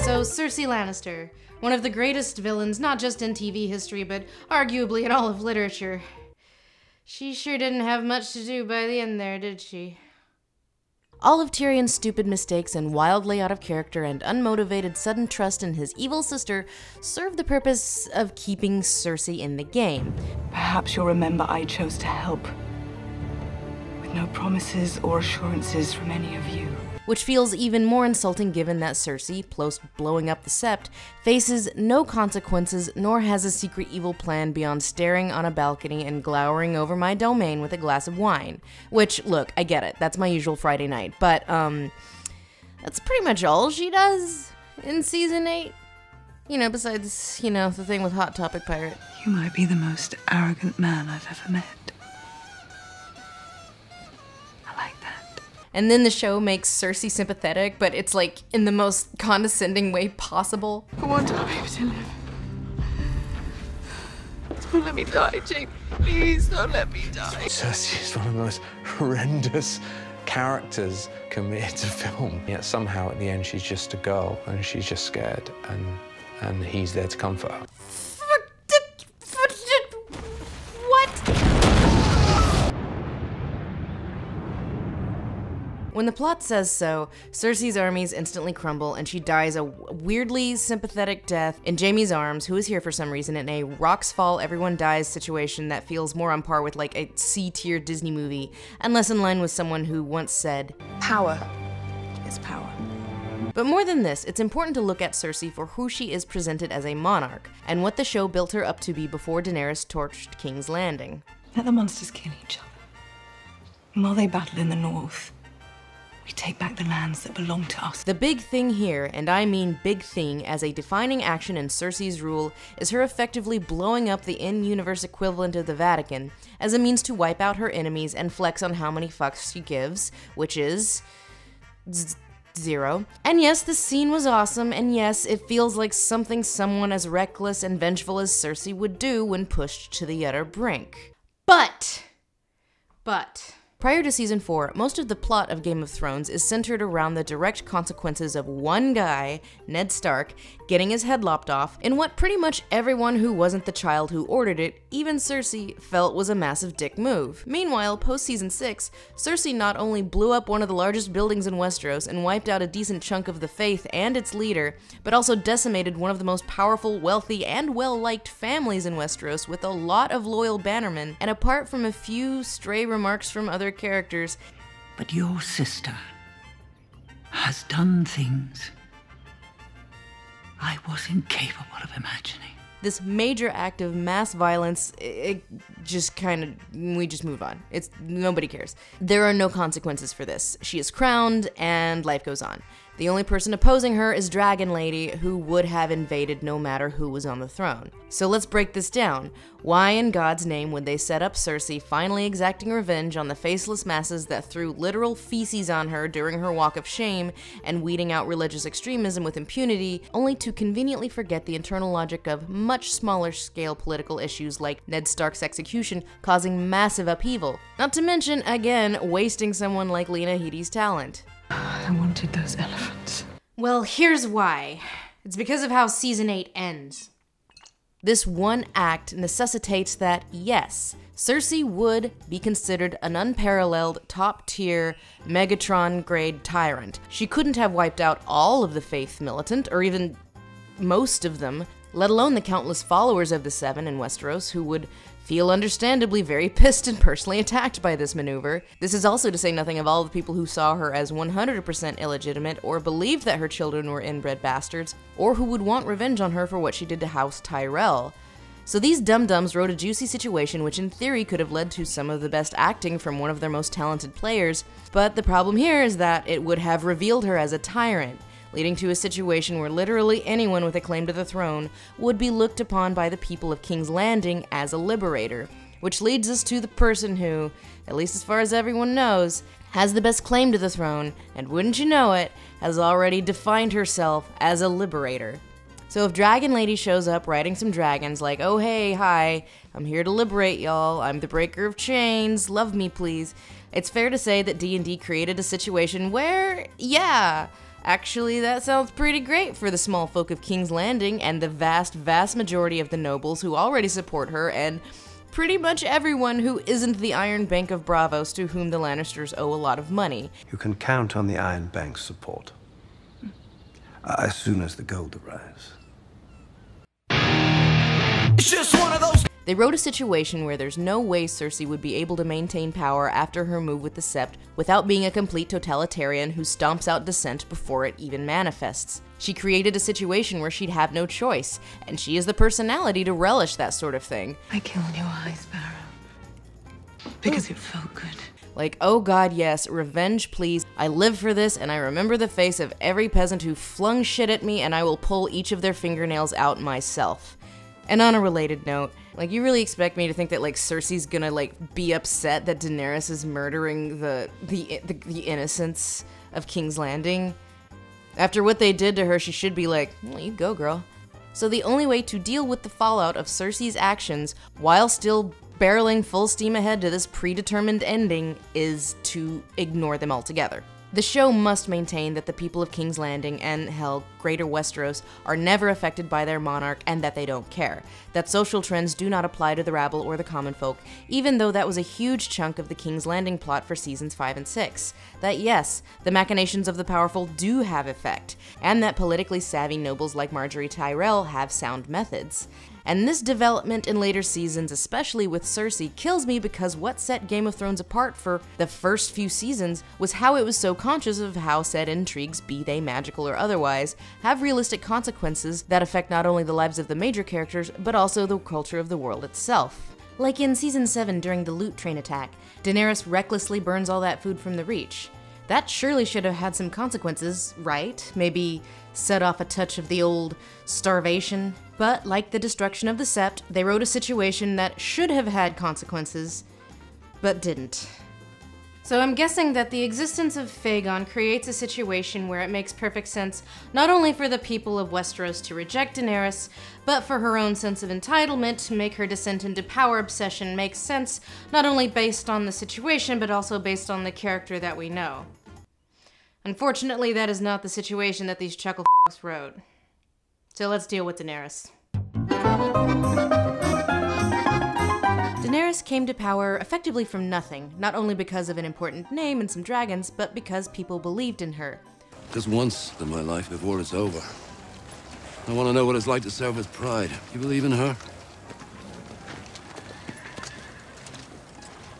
So, Cersei Lannister, one of the greatest villains, not just in TV history, but arguably in all of literature. She sure didn't have much to do by the end there, did she? All of Tyrion's stupid mistakes and wildly out of character and unmotivated sudden trust in his evil sister serve the purpose of keeping Cersei in the game. Perhaps you'll remember I chose to help with no promises or assurances from any of you. Which feels even more insulting given that CERSEI, post blowing up the Sept, faces no consequences nor has a secret evil plan beyond staring on a balcony and glowering over my domain with a glass of wine. Which, look, I get it, that's my usual Friday night, but, that's pretty much all she does in Season 8. You know, besides, you know, the thing with Hot Topic Pirate. You might be the most arrogant man I've ever met. And then the show makes CERSEI sympathetic, but it's like in the most condescending way possible. I want our baby to live. Don't let me die, Jake. Please don't let me die. CERSEI is one of the most horrendous characters committed to film. Yet somehow at the end she's just a girl and she's just scared and he's there to comfort her. When the plot says so, CERSEI's armies instantly crumble and she dies a weirdly sympathetic death in Jaime's arms, who is here for some reason, in a rocks fall, everyone dies situation that feels more on par with like a C-tier Disney movie, and less in line with someone who once said, "Power is power." But more than this, it's important to look at CERSEI for who she is presented as a monarch, and what the show built her up to be before Daenerys torched King's Landing. Let the monsters kill each other. And while they battle in the north, we take back the lands that belong to us. The big thing here, and I mean big thing as a defining action in CERSEI's rule, is her effectively blowing up the in-universe equivalent of the Vatican as a means to wipe out her enemies and flex on how many fucks she gives, which is 0. And yes, the scene was awesome, and yes, it feels like something someone as reckless and vengeful as CERSEI would do when pushed to the utter brink. But prior to Season 4, most of the plot of Game of Thrones is centered around the direct consequences of one guy, Ned Stark, getting his head lopped off in what pretty much everyone who wasn't the child who ordered it, even CERSEI, felt was a massive dick move. Meanwhile, post-Season 6, CERSEI not only blew up one of the largest buildings in Westeros and wiped out a decent chunk of the Faith and its leader, but also decimated one of the most powerful, wealthy, and well-liked families in Westeros with a lot of loyal bannermen, and apart from a few stray remarks from other characters. But your sister has done things I was incapable of imagining. This major act of mass violence, we just move on. Nobody cares. There are no consequences for this. She is crowned, and life goes on. The only person opposing her is Dragon Lady, who would have invaded no matter who was on the throne. So let's break this down. Why in God's name would they set up CERSEI finally exacting revenge on the faceless masses that threw literal feces on her during her walk of shame and weeding out religious extremism with impunity, only to conveniently forget the internal logic of much smaller scale political issues like Ned Stark's execution causing massive upheaval? Not to mention, again, wasting someone like Lena Headey's talent. I wanted those elephants. Well, here's why. It's because of how Season 8 ends. This one act necessitates that, yes, CERSEI would be considered an unparalleled, top-tier, Megatron-grade tyrant. She couldn't have wiped out all of the Faith militant, or even most of them, let alone the countless followers of the Seven in Westeros who would feel understandably very pissed and personally attacked by this maneuver. This is also to say nothing of all the people who saw her as 100% illegitimate or believed that her children were inbred bastards, or who would want revenge on her for what she did to House Tyrell. So these dum-dums wrote a juicy situation which in theory could have led to some of the best acting from one of their most talented players, but the problem here is that it would have revealed her as a tyrant, leading to a situation where literally anyone with a claim to the throne would be looked upon by the people of King's Landing as a liberator, which leads us to the person who, at least as far as everyone knows, has the best claim to the throne, and wouldn't you know it, has already defined herself as a liberator. So if Dragon Lady shows up riding some dragons like, oh hey, hi, I'm here to liberate y'all, I'm the breaker of chains, love me please, it's fair to say that D&D created a situation where, yeah, actually, that sounds pretty great for the small folk of King's Landing and the vast majority of the nobles who already support her, and pretty much everyone who isn't the Iron Bank of Bravos to whom the Lannisters owe a lot of money. You can count on the Iron Bank's support as soon as the gold arrives. It's just one of those. They wrote a situation where there's no way Cersei would be able to maintain power after her move with the Sept without being a complete totalitarian who stomps out dissent before it even manifests. She created a situation where she'd have no choice, and she has the personality to relish that sort of thing. I killed your eye sparrow because it felt good. Like, oh god, yes, revenge please. I live for this, and I remember the face of every peasant who flung shit at me, and I will pull each of their fingernails out myself. And on a related note, like, you really expect me to think that, like, Cersei's gonna, like, be upset that Daenerys is murdering the innocents of King's Landing? After what they did to her, she should be like, well, you go, girl. So the only way to deal with the fallout of Cersei's actions, while still barreling full steam ahead to this predetermined ending, is to ignore them altogether. The show must maintain that the people of King's Landing and, hell, Greater Westeros are never affected by their monarch and that they don't care. That social trends do not apply to the rabble or the common folk, even though that was a huge chunk of the King's Landing plot for seasons 5 and 6. That yes, the machinations of the powerful do have effect, and that politically savvy nobles like Marjorie Tyrell have sound methods. And this development in later seasons, especially with Cersei, kills me because what set Game of Thrones apart for the first few seasons was how it was so conscious of how said intrigues, be they magical or otherwise, have realistic consequences that affect not only the lives of the major characters, but also the culture of the world itself. Like in Season 7 during the loot train attack, Daenerys recklessly burns all that food from the Reach. That surely should have had some consequences, right? Maybe set off a touch of the old starvation. But like the destruction of the Sept, they wrote a situation that should have had consequences, but didn't. So I'm guessing that the existence of Phaegon creates a situation where it makes perfect sense not only for the people of Westeros to reject Daenerys, but for her own sense of entitlement to make her descent into power obsession make sense, not only based on the situation, but also based on the character that we know. Unfortunately, that is not the situation that these chuckle f***s wrote. So let's deal with Daenerys. Daenerys came to power effectively from nothing, not only because of an important name and some dragons, but because people believed in her. Just once in my life before it's over. I want to know what it's like to serve with pride. You believe in her?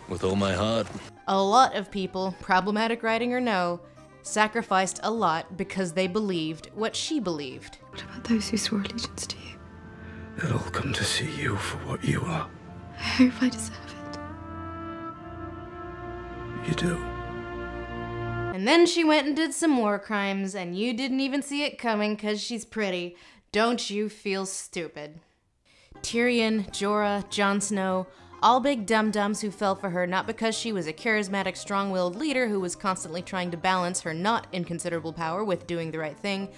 With all my heart. A lot of people, problematic writing or no, sacrificed a lot because they believed what she believed. What about those who swore allegiance to you? They'll all come to see you for what you are. I hope I deserve it. You do. And then she went and did some more crimes, and you didn't even see it coming because she's pretty. Don't you feel stupid? Tyrion, Jorah, Jon Snow, all big dum-dums who fell for her not because she was a charismatic, strong-willed leader who was constantly trying to balance her not inconsiderable power with doing the right thing,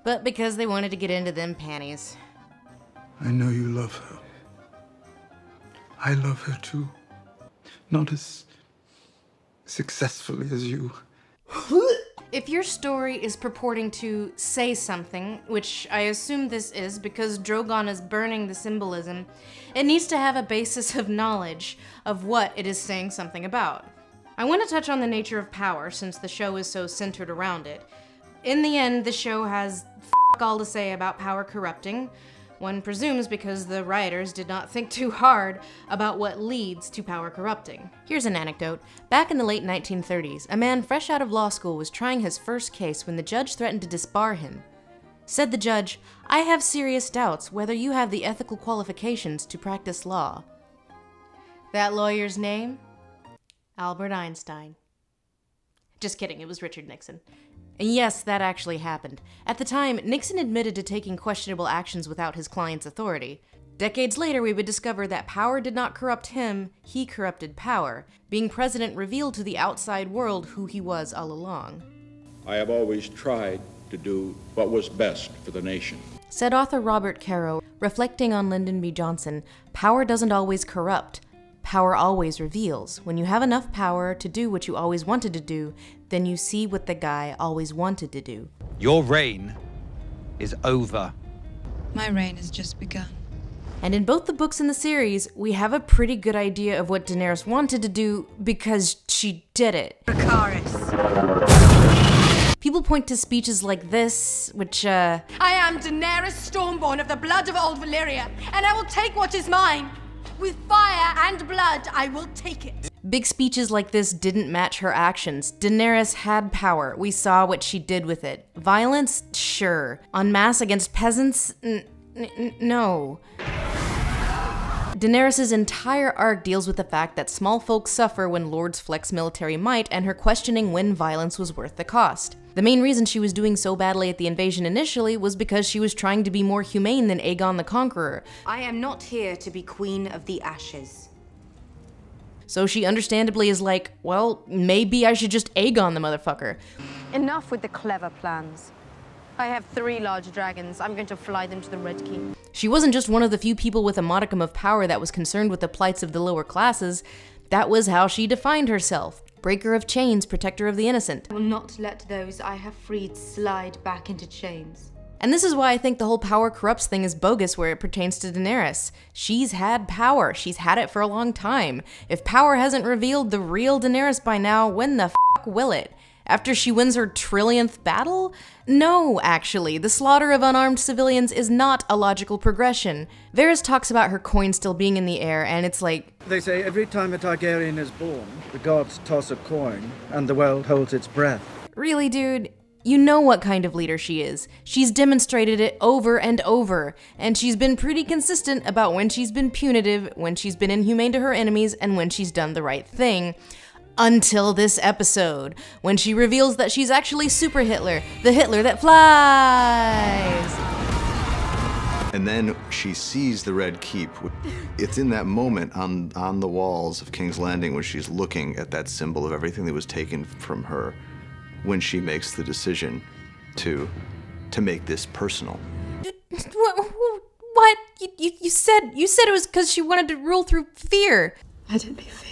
but because they wanted to get into them panties. I know you love her. I love her too. Not as successfully as you. If your story is purporting to say something, which I assume this is because Drogon is burning the symbolism, it needs to have a basis of knowledge of what it is saying something about. I want to touch on the nature of power since the show is so centered around it. In the end, the show has f*** all to say about power corrupting. One presumes because the writers did not think too hard about what leads to power corrupting. Here's an anecdote. Back in the late 1930s, a man fresh out of law school was trying his first case when the judge threatened to disbar him. Said the judge, "I have serious doubts whether you have the ethical qualifications to practice law." That lawyer's name? Albert Einstein. Just kidding, it was Richard Nixon. And yes, that actually happened. At the time, Nixon admitted to taking questionable actions without his client's authority. Decades later, we would discover that power did not corrupt him, he corrupted power. Being president revealed to the outside world who he was all along. I have always tried to do what was best for the nation. Said author Robert Caro, reflecting on Lyndon B. Johnson, power doesn't always corrupt. Power always reveals. When you have enough power to do what you always wanted to do, then you see what the guy always wanted to do. Your reign is over. My reign has just begun. And in both the books and the series, we have a pretty good idea of what Daenerys wanted to do because she did it. People point to speeches like this, which, I am Daenerys Stormborn of the blood of old Valyria, and I will take what is mine. with fire and blood, I will take it. Big speeches like this didn't match her actions. Daenerys had power. We saw what she did with it. Violence? Sure. En masse against peasants? No. Daenerys' entire arc deals with the fact that small folk suffer when lords flex military might, and her questioning when violence was worth the cost. The main reason she was doing so badly at the invasion initially was because she was trying to be more humane than Aegon the Conqueror. I am not here to be Queen of the Ashes. So she understandably is like, well, maybe I should just Aegon the motherfucker. Enough with the clever plans. I have 3 large dragons. I'm going to fly them to the Red Keep. She wasn't just one of the few people with a modicum of power that was concerned with the plights of the lower classes. That was how she defined herself. Breaker of chains, protector of the innocent. I will not let those I have freed slide back into chains. And this is why I think the whole power corrupts thing is bogus where it pertains to Daenerys. She's had power. She's had it for a long time. If power hasn't revealed the real Daenerys by now, when the fuck will it? After she wins her trillionth battle? No, actually, the slaughter of unarmed civilians is not a logical progression. Varys talks about her coin still being in the air, and it's like... They say every time a Targaryen is born, the gods toss a coin, and the world holds its breath. Really, dude? You know what kind of leader she is. She's demonstrated it over and over, and she's been pretty consistent about when she's been punitive, when she's been inhumane to her enemies, and when she's done the right thing. Until this episode, when she reveals that she's actually Super Hitler, the Hitler that flies! And then she sees the Red Keep. It's in that moment on the walls of King's Landing when she's looking at that symbol of everything that was taken from her, when she makes the decision to make this personal. What? You said it was because she wanted to rule through fear. Let it be fear.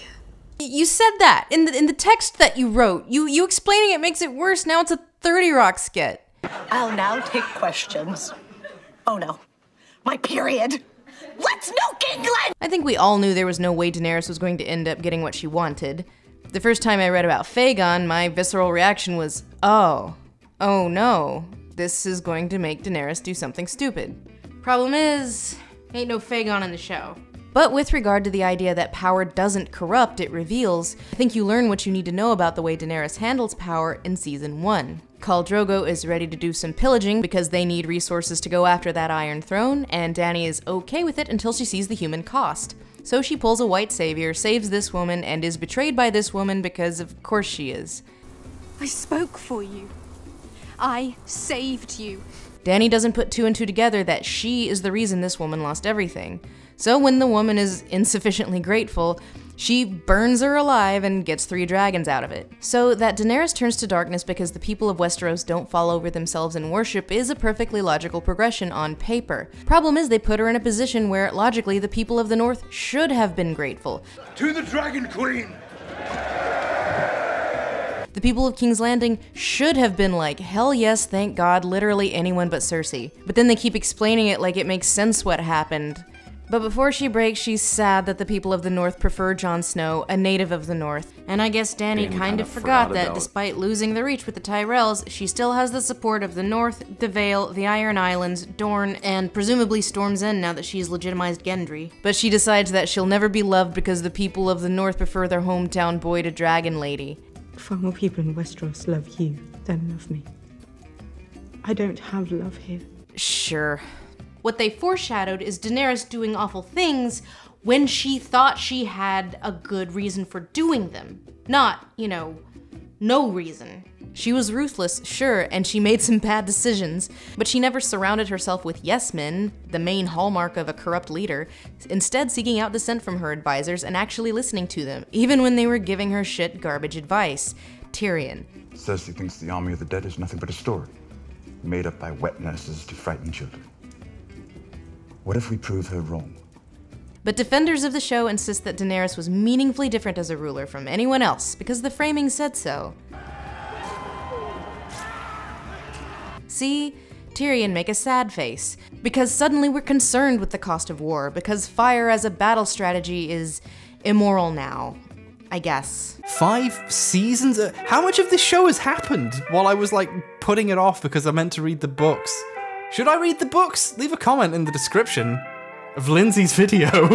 You said that in the text that you wrote. You explaining it makes it worse. Now it's a 30 Rock skit. I'll now take questions. Oh no, my period. Let's nuke England! I think we all knew there was no way Daenerys was going to end up getting what she wanted. The first time I read about Phaegon, my visceral reaction was, oh no, this is going to make Daenerys do something stupid. Problem is, ain't no Phaegon in the show. But with regard to the idea that power doesn't corrupt, it reveals, I think you learn what you need to know about the way Daenerys handles power in Season 1. Khal Drogo is ready to do some pillaging because they need resources to go after that Iron Throne, and Dany is okay with it until she sees the human cost. So she pulls a white savior, saves this woman, and is betrayed by this woman because of course she is. I spoke for you. I saved you. Dany doesn't put 2 and 2 together that she is the reason this woman lost everything. So when the woman is insufficiently grateful, she burns her alive and gets 3 dragons out of it. So that Daenerys turns to darkness because the people of Westeros don't fall over themselves in worship is a perfectly logical progression on paper. Problem is they put her in a position where, logically, the people of the North should have been grateful. To the Dragon Queen! The people of King's Landing should have been like, hell yes, thank God, literally anyone but Cersei. But then they keep explaining it like it makes sense what happened. But before she breaks, she's sad that the people of the North prefer Jon Snow, a native of the North. And I guess Dany kind of forgot that despite losing the reach with the Tyrells, she still has the support of the North, the Vale, the Iron Islands, Dorne, and presumably Storm's End now that she's legitimized Gendry. But she decides that she'll never be loved because the people of the North prefer their hometown boy to Dragon Lady. Far more people in Westeros love you than love me. I don't have love here. Sure. What they foreshadowed is Daenerys doing awful things when she thought she had a good reason for doing them. Not, no reason. She was ruthless, sure, and she made some bad decisions, but she never surrounded herself with yes-men, the main hallmark of a corrupt leader, instead seeking out dissent from her advisors and actually listening to them, even when they were giving her shit garbage advice. Tyrion. Cersei thinks the army of the dead is nothing but a story, made up by wet nurses to frighten children. What if we prove her wrong? But defenders of the show insist that Daenerys was meaningfully different as a ruler from anyone else, because the framing said so. See? Tyrion make a sad face, because suddenly we're concerned with the cost of war, because fire as a battle strategy is immoral now, I guess. 5 seasons? How much of this show has happened while I was putting it off because I meant to read the books? Should I read the books? Leave a comment in the description of Lindsay's video.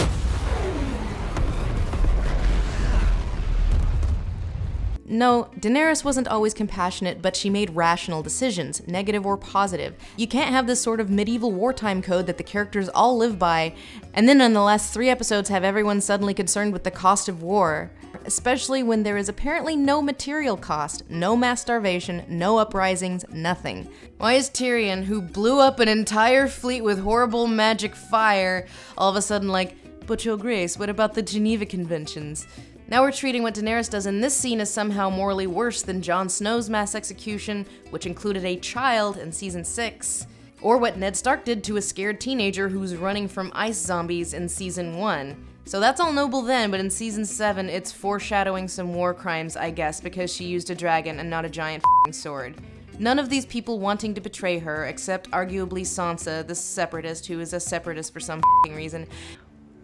No, Daenerys wasn't always compassionate, but she made rational decisions, negative or positive. You can't have this sort of medieval wartime code that the characters all live by, and then in the last 3 episodes have everyone suddenly concerned with the cost of war. Especially when there is apparently no material cost, no mass starvation, no uprisings, nothing. Why is Tyrion, who blew up an entire fleet with horrible magic fire, all of a sudden like, "But your grace, what about the Geneva Conventions?" Now we're treating what Daenerys does in this scene as somehow morally worse than Jon Snow's mass execution, which included a child in season 6, or what Ned Stark did to a scared teenager who's running from ice zombies in season 1. So that's all noble then, but in season 7, it's foreshadowing some war crimes, I guess, because she used a dragon and not a giant f***ing sword. None of these people wanting to betray her, except arguably Sansa, the separatist, who is a separatist for some f***ing reason.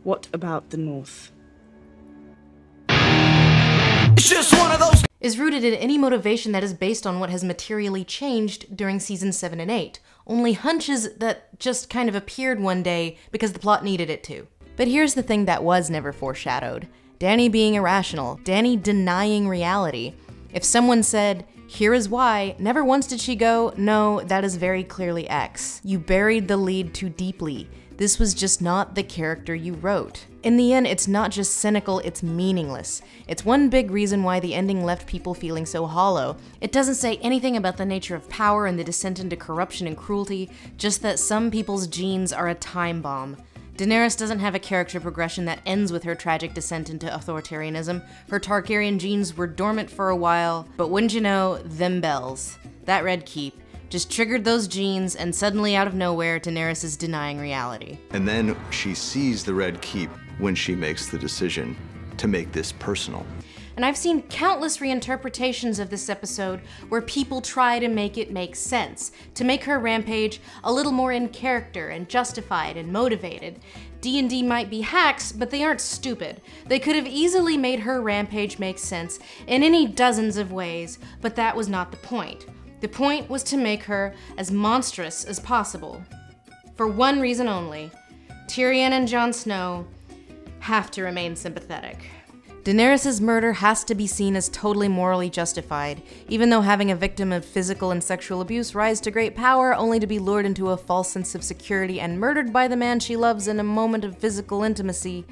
What about the North? It's just one of those is rooted in any motivation that is based on what has materially changed during seasons 7 and 8. Only hunches that just kind of appeared one day because the plot needed it to. But here's the thing that was never foreshadowed. Dany being irrational, Dany denying reality. If someone said, "Here is why," never once did she go, "No, that is very clearly X." You buried the lead too deeply. This was just not the character you wrote. In the end, it's not just cynical, it's meaningless. It's one big reason why the ending left people feeling so hollow. It doesn't say anything about the nature of power and the descent into corruption and cruelty, just that some people's genes are a time bomb. Daenerys doesn't have a character progression that ends with her tragic descent into authoritarianism. Her Targaryen genes were dormant for a while, but wouldn't you know, them bells. That Red Keep just triggered those genes, and suddenly out of nowhere, Daenerys is denying reality. And then she sees the Red Keep when she makes the decision to make this personal. And I've seen countless reinterpretations of this episode where people try to make it make sense, to make her rampage a little more in character and justified and motivated. D&D might be hacks, but they aren't stupid. They could have easily made her rampage make sense in any dozens of ways, but that was not the point. The point was to make her as monstrous as possible. For one reason only. Tyrion and Jon Snow have to remain sympathetic. Daenerys' murder has to be seen as totally morally justified, even though having a victim of physical and sexual abuse rise to great power only to be lured into a false sense of security and murdered by the man she loves in a moment of physical intimacy.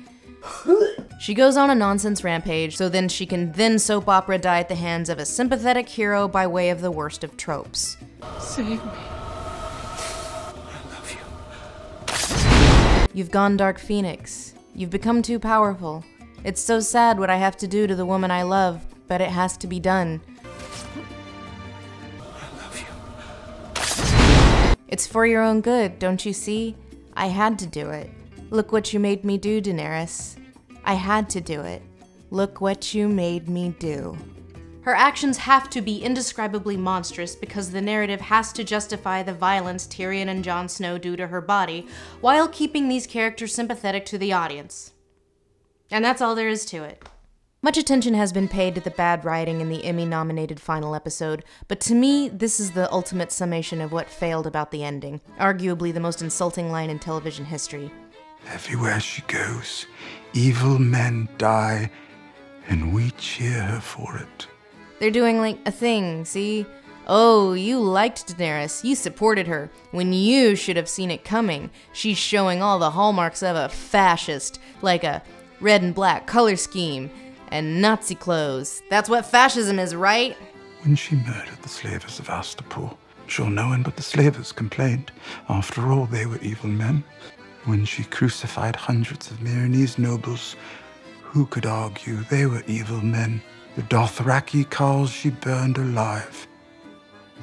She goes on a nonsense rampage, so then she can then soap opera die at the hands of a sympathetic hero by way of the worst of tropes. Save me. You've gone Dark Phoenix. You've become too powerful. It's so sad what I have to do to the woman I love, but it has to be done. It's for your own good, don't you see? I had to do it. Look what you made me do, Daenerys. I had to do it. Look what you made me do. Her actions have to be indescribably monstrous because the narrative has to justify the violence Tyrion and Jon Snow do to her body, while keeping these characters sympathetic to the audience. And that's all there is to it. Much attention has been paid to the bad writing in the Emmy-nominated final episode, but to me, this is the ultimate summation of what failed about the ending, arguably the most insulting line in television history. Everywhere she goes, evil men die, and we cheer her for it. They're doing like a thing, see? Oh, you liked Daenerys, you supported her, when you should have seen it coming. She's showing all the hallmarks of a fascist, like a red and black color scheme, and Nazi clothes. That's what fascism is, right? When she murdered the slavers of Astapor, sure no one but the slavers complained. After all, they were evil men. When she crucified hundreds of Myronese nobles, who could argue they were evil men? The Dothraki carls she burned alive.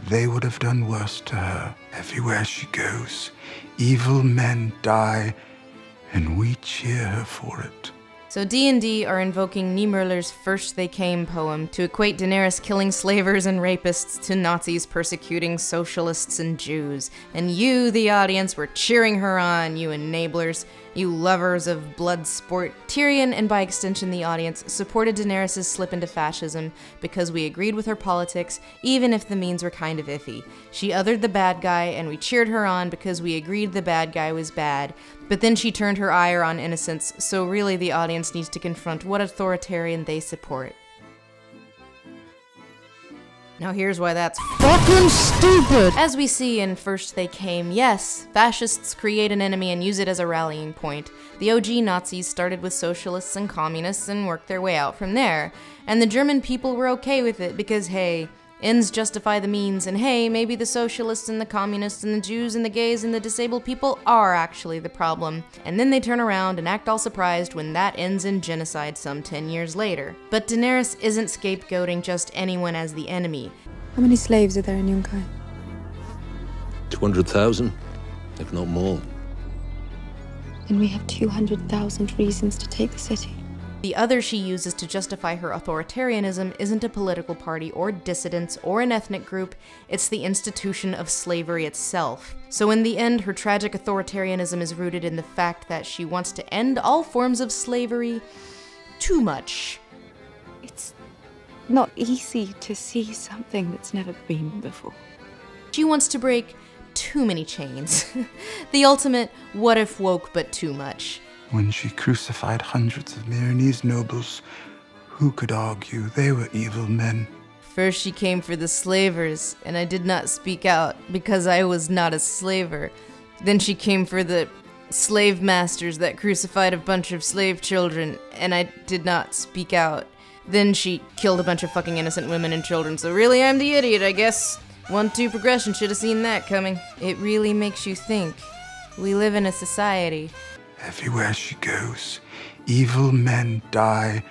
They would have done worse to her. Everywhere she goes, evil men die, and we cheer her for it. So D&D are invoking Niemöller's First They Came poem to equate Daenerys killing slavers and rapists to Nazis persecuting socialists and Jews. And you, the audience, were cheering her on, you enablers, you lovers of blood sport. Tyrion, and by extension the audience, supported Daenerys' slip into fascism because we agreed with her politics, even if the means were kind of iffy. She othered the bad guy, and we cheered her on because we agreed the bad guy was bad. But then she turned her ire on innocence, so really the audience needs to confront what authoritarian they support. Now here's why that's fucking stupid! As we see in First They Came, yes, fascists create an enemy and use it as a rallying point. The OG Nazis started with socialists and communists and worked their way out from there. And the German people were okay with it because, hey, ends justify the means, and hey, maybe the socialists and the communists and the Jews and the gays and the disabled people are actually the problem. And then they turn around and act all surprised when that ends in genocide some 10 years later. But Daenerys isn't scapegoating just anyone as the enemy. How many slaves are there in Yunkai? 200,000, if not more. And we have 200,000 reasons to take the city. The other she uses to justify her authoritarianism isn't a political party or dissidents or an ethnic group, it's the institution of slavery itself. So in the end, her tragic authoritarianism is rooted in the fact that she wants to end all forms of slavery too much. It's not easy to see something that's never been before. She wants to break too many chains. The ultimate what if woke but too much. When she crucified hundreds of Myronese nobles, who could argue they were evil men? First she came for the slavers, and I did not speak out because I was not a slaver. Then she came for the slave masters that crucified a bunch of slave children, and I did not speak out. Then she killed a bunch of fucking innocent women and children, so really I'm the idiot, I guess. 1-2 progression, should have seen that coming. It really makes you think. We live in a society. Everywhere she goes, evil men die,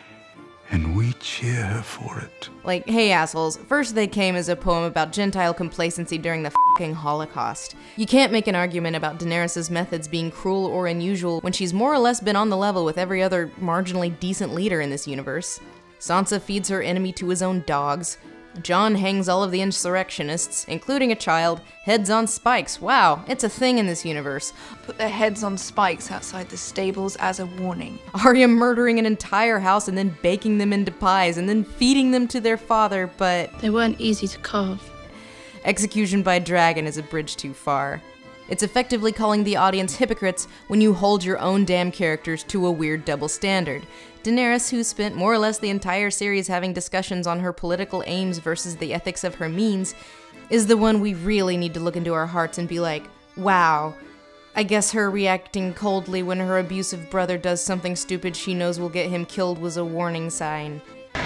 and we cheer her for it. Like, hey assholes, First They Came is a poem about Gentile complacency during the fucking Holocaust. You can't make an argument about Daenerys' methods being cruel or unusual when she's more or less been on the level with every other marginally decent leader in this universe. Sansa feeds her enemy to his own dogs. Jon hangs all of the insurrectionists, including a child, heads on spikes. Wow, it's a thing in this universe. Put their heads on spikes outside the stables as a warning. Arya murdering an entire house and then baking them into pies and then feeding them to their father, but they weren't easy to carve. Execution by dragon is a bridge too far. It's effectively calling the audience hypocrites when you hold your own damn characters to a weird double standard. Daenerys, who spent more or less the entire series having discussions on her political aims versus the ethics of her means, is the one we really need to look into our hearts and be like, wow, I guess her reacting coldly when her abusive brother does something stupid she knows will get him killed was a warning sign.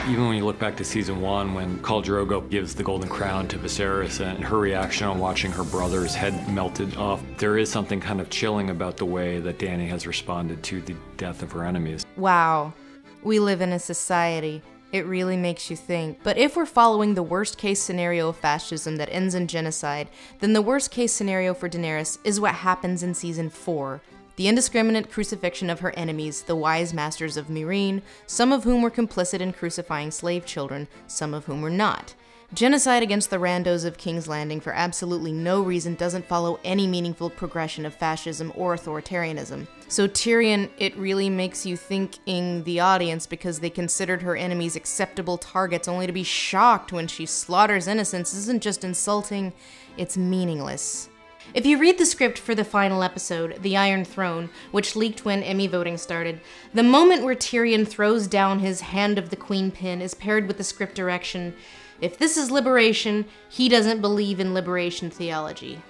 Even when you look back to season 1, when Khal Drogo gives the Golden Crown to Viserys and her reaction on watching her brother's head melted off, there is something kind of chilling about the way that Dany has responded to the death of her enemies. Wow. We live in a society. It really makes you think. But if we're following the worst case scenario of fascism that ends in genocide, then the worst case scenario for Daenerys is what happens in season 4. The indiscriminate crucifixion of her enemies, the wise masters of Meereen, some of whom were complicit in crucifying slave children, some of whom were not. Genocide against the randos of King's Landing for absolutely no reason doesn't follow any meaningful progression of fascism or authoritarianism. So Tyrion, it really makes you think in the audience because they considered her enemies acceptable targets only to be shocked when she slaughters innocents isn't just insulting, it's meaningless. If you read the script for the final episode, The Iron Throne, which leaked when Emmy voting started, the moment where Tyrion throws down his Hand of the Queen pin is paired with the script direction, if this is liberation, he doesn't believe in liberation theology.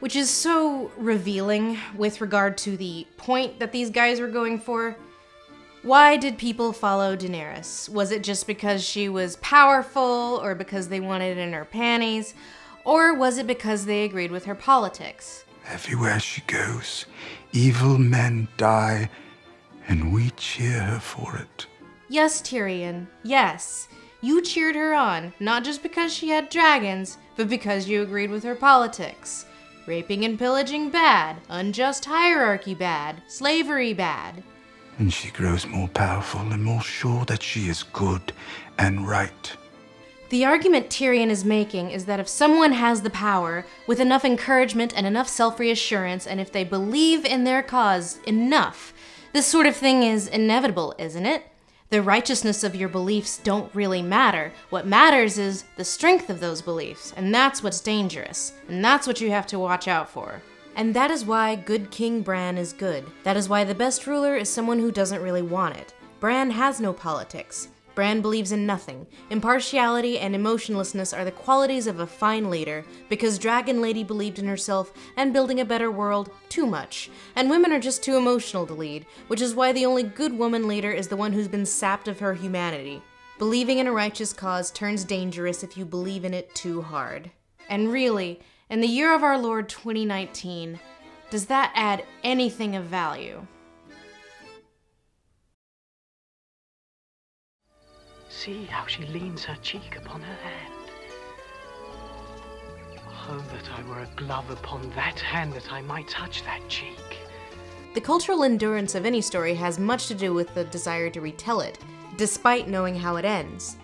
Which is so revealing with regard to the point that these guys were going for. Why did people follow Daenerys? Was it just because she was powerful, or because they wanted it in her panties? Or was it because they agreed with her politics? Everywhere she goes, evil men die, and we cheer her for it. Yes, Tyrion, yes. You cheered her on, not just because she had dragons, but because you agreed with her politics. Raping and pillaging bad, unjust hierarchy bad, slavery bad. And she grows more powerful and more sure that she is good and right. The argument Tyrion is making is that if someone has the power, with enough encouragement and enough self-reassurance, and if they believe in their cause enough, this sort of thing is inevitable, isn't it? The righteousness of your beliefs don't really matter. What matters is the strength of those beliefs, and that's what's dangerous, and that's what you have to watch out for. And that is why good King Bran is good. That is why the best ruler is someone who doesn't really want it. Bran has no politics. Bran believes in nothing. Impartiality and emotionlessness are the qualities of a fine leader, because Dragon Lady believed in herself and building a better world too much. And women are just too emotional to lead, which is why the only good woman leader is the one who's been sapped of her humanity. Believing in a righteous cause turns dangerous if you believe in it too hard. And really, in the year of our Lord 2019, does that add anything of value? See how she leans her cheek upon her hand. Oh, that I were a glove upon that hand, that I might touch that cheek. The cultural endurance of any story has much to do with the desire to retell it, despite knowing how it ends.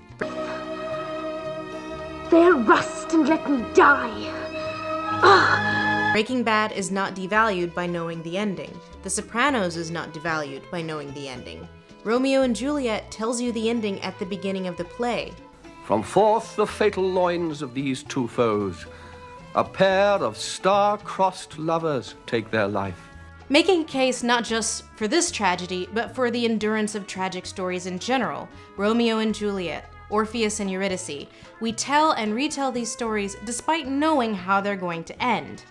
They'll rust and let me die. Breaking Bad is not devalued by knowing the ending. The Sopranos is not devalued by knowing the ending. Romeo and Juliet tells you the ending at the beginning of the play. From forth the fatal loins of these two foes, a pair of star-crossed lovers take their life. Making a case not just for this tragedy, but for the endurance of tragic stories in general. Romeo and Juliet, Orpheus and Eurydice. We tell and retell these stories despite knowing how they're going to end.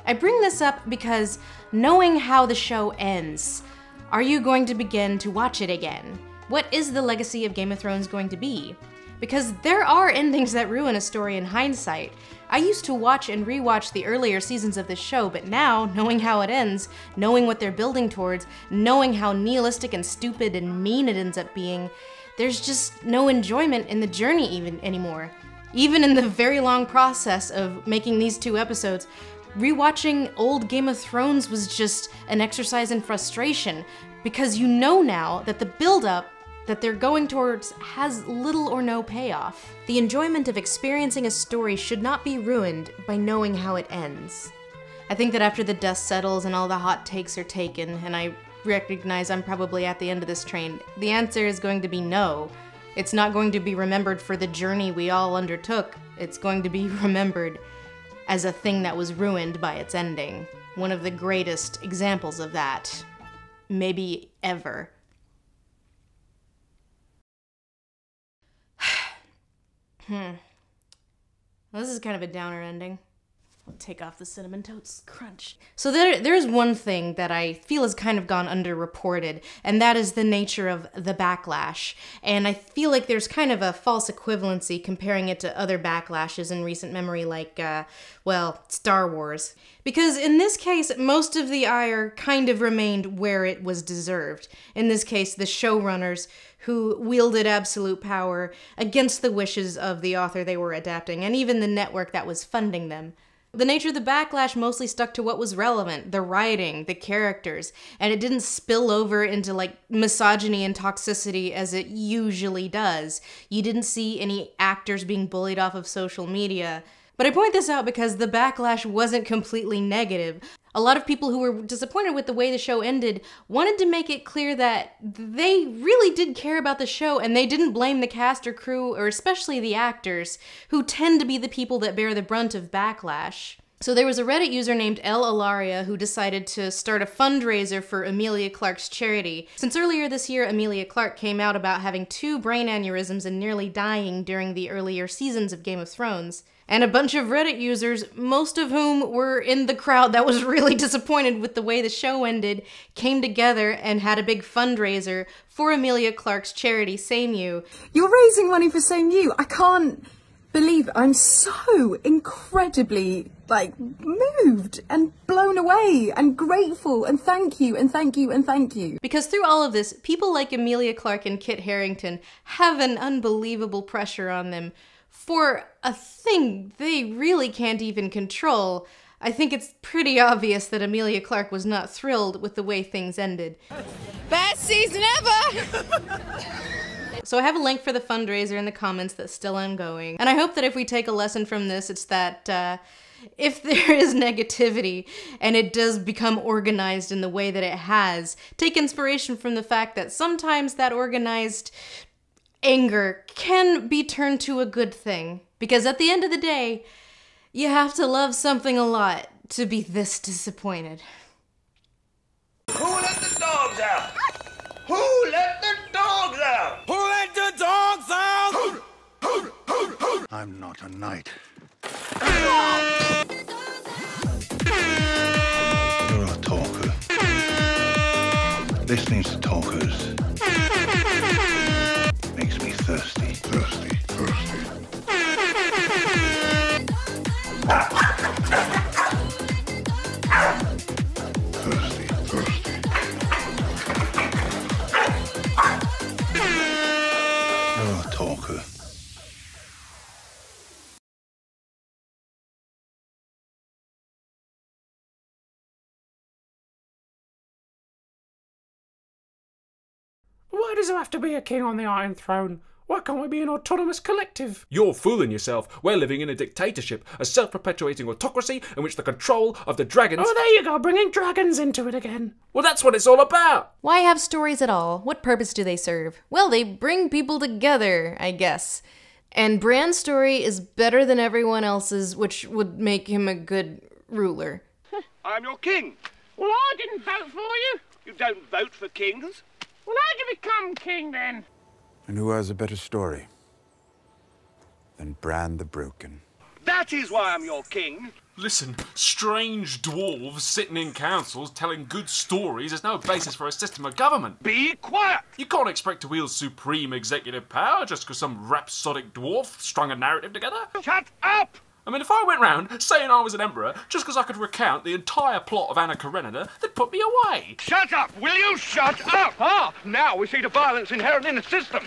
I bring this up because knowing how the show ends, are you going to begin to watch it again? What is the legacy of Game of Thrones going to be? Because there are endings that ruin a story in hindsight. I used to watch and rewatch the earlier seasons of this show, but now, knowing how it ends, knowing what they're building towards, knowing how nihilistic and stupid and mean it ends up being, there's just no enjoyment in the journey even anymore. Even in the very long process of making these 2 episodes, rewatching old Game of Thrones was just an exercise in frustration, because you know now that the build-up that they're going towards has little or no payoff. The enjoyment of experiencing a story should not be ruined by knowing how it ends. I think that after the dust settles and all the hot takes are taken, and I recognize I'm probably at the end of this train, the answer is going to be no. It's not going to be remembered for the journey we all undertook. It's going to be remembered as a thing that was ruined by its ending. One of the greatest examples of that, maybe ever. Well, this is kind of a downer ending. I'll take off the Cinnamon Toast Crunch. So there's one thing that I feel has kind of gone underreported, and that is the nature of the backlash. And I feel like there's kind of a false equivalency comparing it to other backlashes in recent memory like, well, Star Wars. Because in this case, most of the ire kind of remained where it was deserved. In this case, the showrunners who wielded absolute power against the wishes of the author they were adapting, and even the network that was funding them. The nature of the backlash mostly stuck to what was relevant, the writing, the characters, and it didn't spill over into like misogyny and toxicity as it usually does. You didn't see any actors being bullied off of social media. But I point this out because the backlash wasn't completely negative. A lot of people who were disappointed with the way the show ended wanted to make it clear that they really did care about the show, and they didn't blame the cast or crew, or especially the actors, who tend to be the people that bear the brunt of backlash. So there was a Reddit user named El Ilaria who decided to start a fundraiser for Emilia Clarke's charity. Since earlier this year, Emilia Clarke came out about having 2 brain aneurysms and nearly dying during the earlier seasons of Game of Thrones. And a bunch of Reddit users, most of whom were in the crowd that was really disappointed with the way the show ended, came together and had a big fundraiser for Emilia Clarke's charity, Same You. You're raising money for Same You. I can't believe it. I'm so incredibly, moved and blown away and grateful, and thank you and thank you and thank you. Because through all of this, people like Emilia Clarke and Kit Harington have an unbelievable pressure on them for a thing they really can't even control. I think it's pretty obvious that Emilia Clarke was not thrilled with the way things ended. Best season ever! So I have a link for the fundraiser in the comments that's still ongoing. And I hope that if we take a lesson from this, it's that if there is negativity and it does become organized in the way that it has, take inspiration from the fact that sometimes that organized anger can be turned to a good thing. Because at the end of the day, you have to love something a lot to be this disappointed. Who let the dogs out? Who let the dogs out? Who let the dogs I'm not a knight. You're a talker. Listening to talkers makes me thirsty. Thirsty. You're a talker. Why does there have to be a king on the Iron Throne? Why can't we be an autonomous collective? You're fooling yourself. We're living in a dictatorship, a self-perpetuating autocracy in which the control of the dragons... Oh, there you go, bringing dragons into it again. Well, that's what it's all about. Why have stories at all? What purpose do they serve? Well, they bring people together, I guess. And Bran's story is better than everyone else's, which would make him a good ruler. I'm your king. Well, I didn't vote for you. You don't vote for kings. Well, how'd you become king then? And who has a better story than Bran the Broken? That is why I'm your king. Listen, strange dwarves sitting in councils telling good stories is no basis for a system of government. Be quiet! You can't expect to wield supreme executive power just because some rhapsodic dwarf strung a narrative together. Shut up! I mean, if I went round saying I was an emperor just because I could recount the entire plot of Anna Karenina, they'd put me away. Shut up! Will you shut up? Ah, now we see the violence inherent in the system.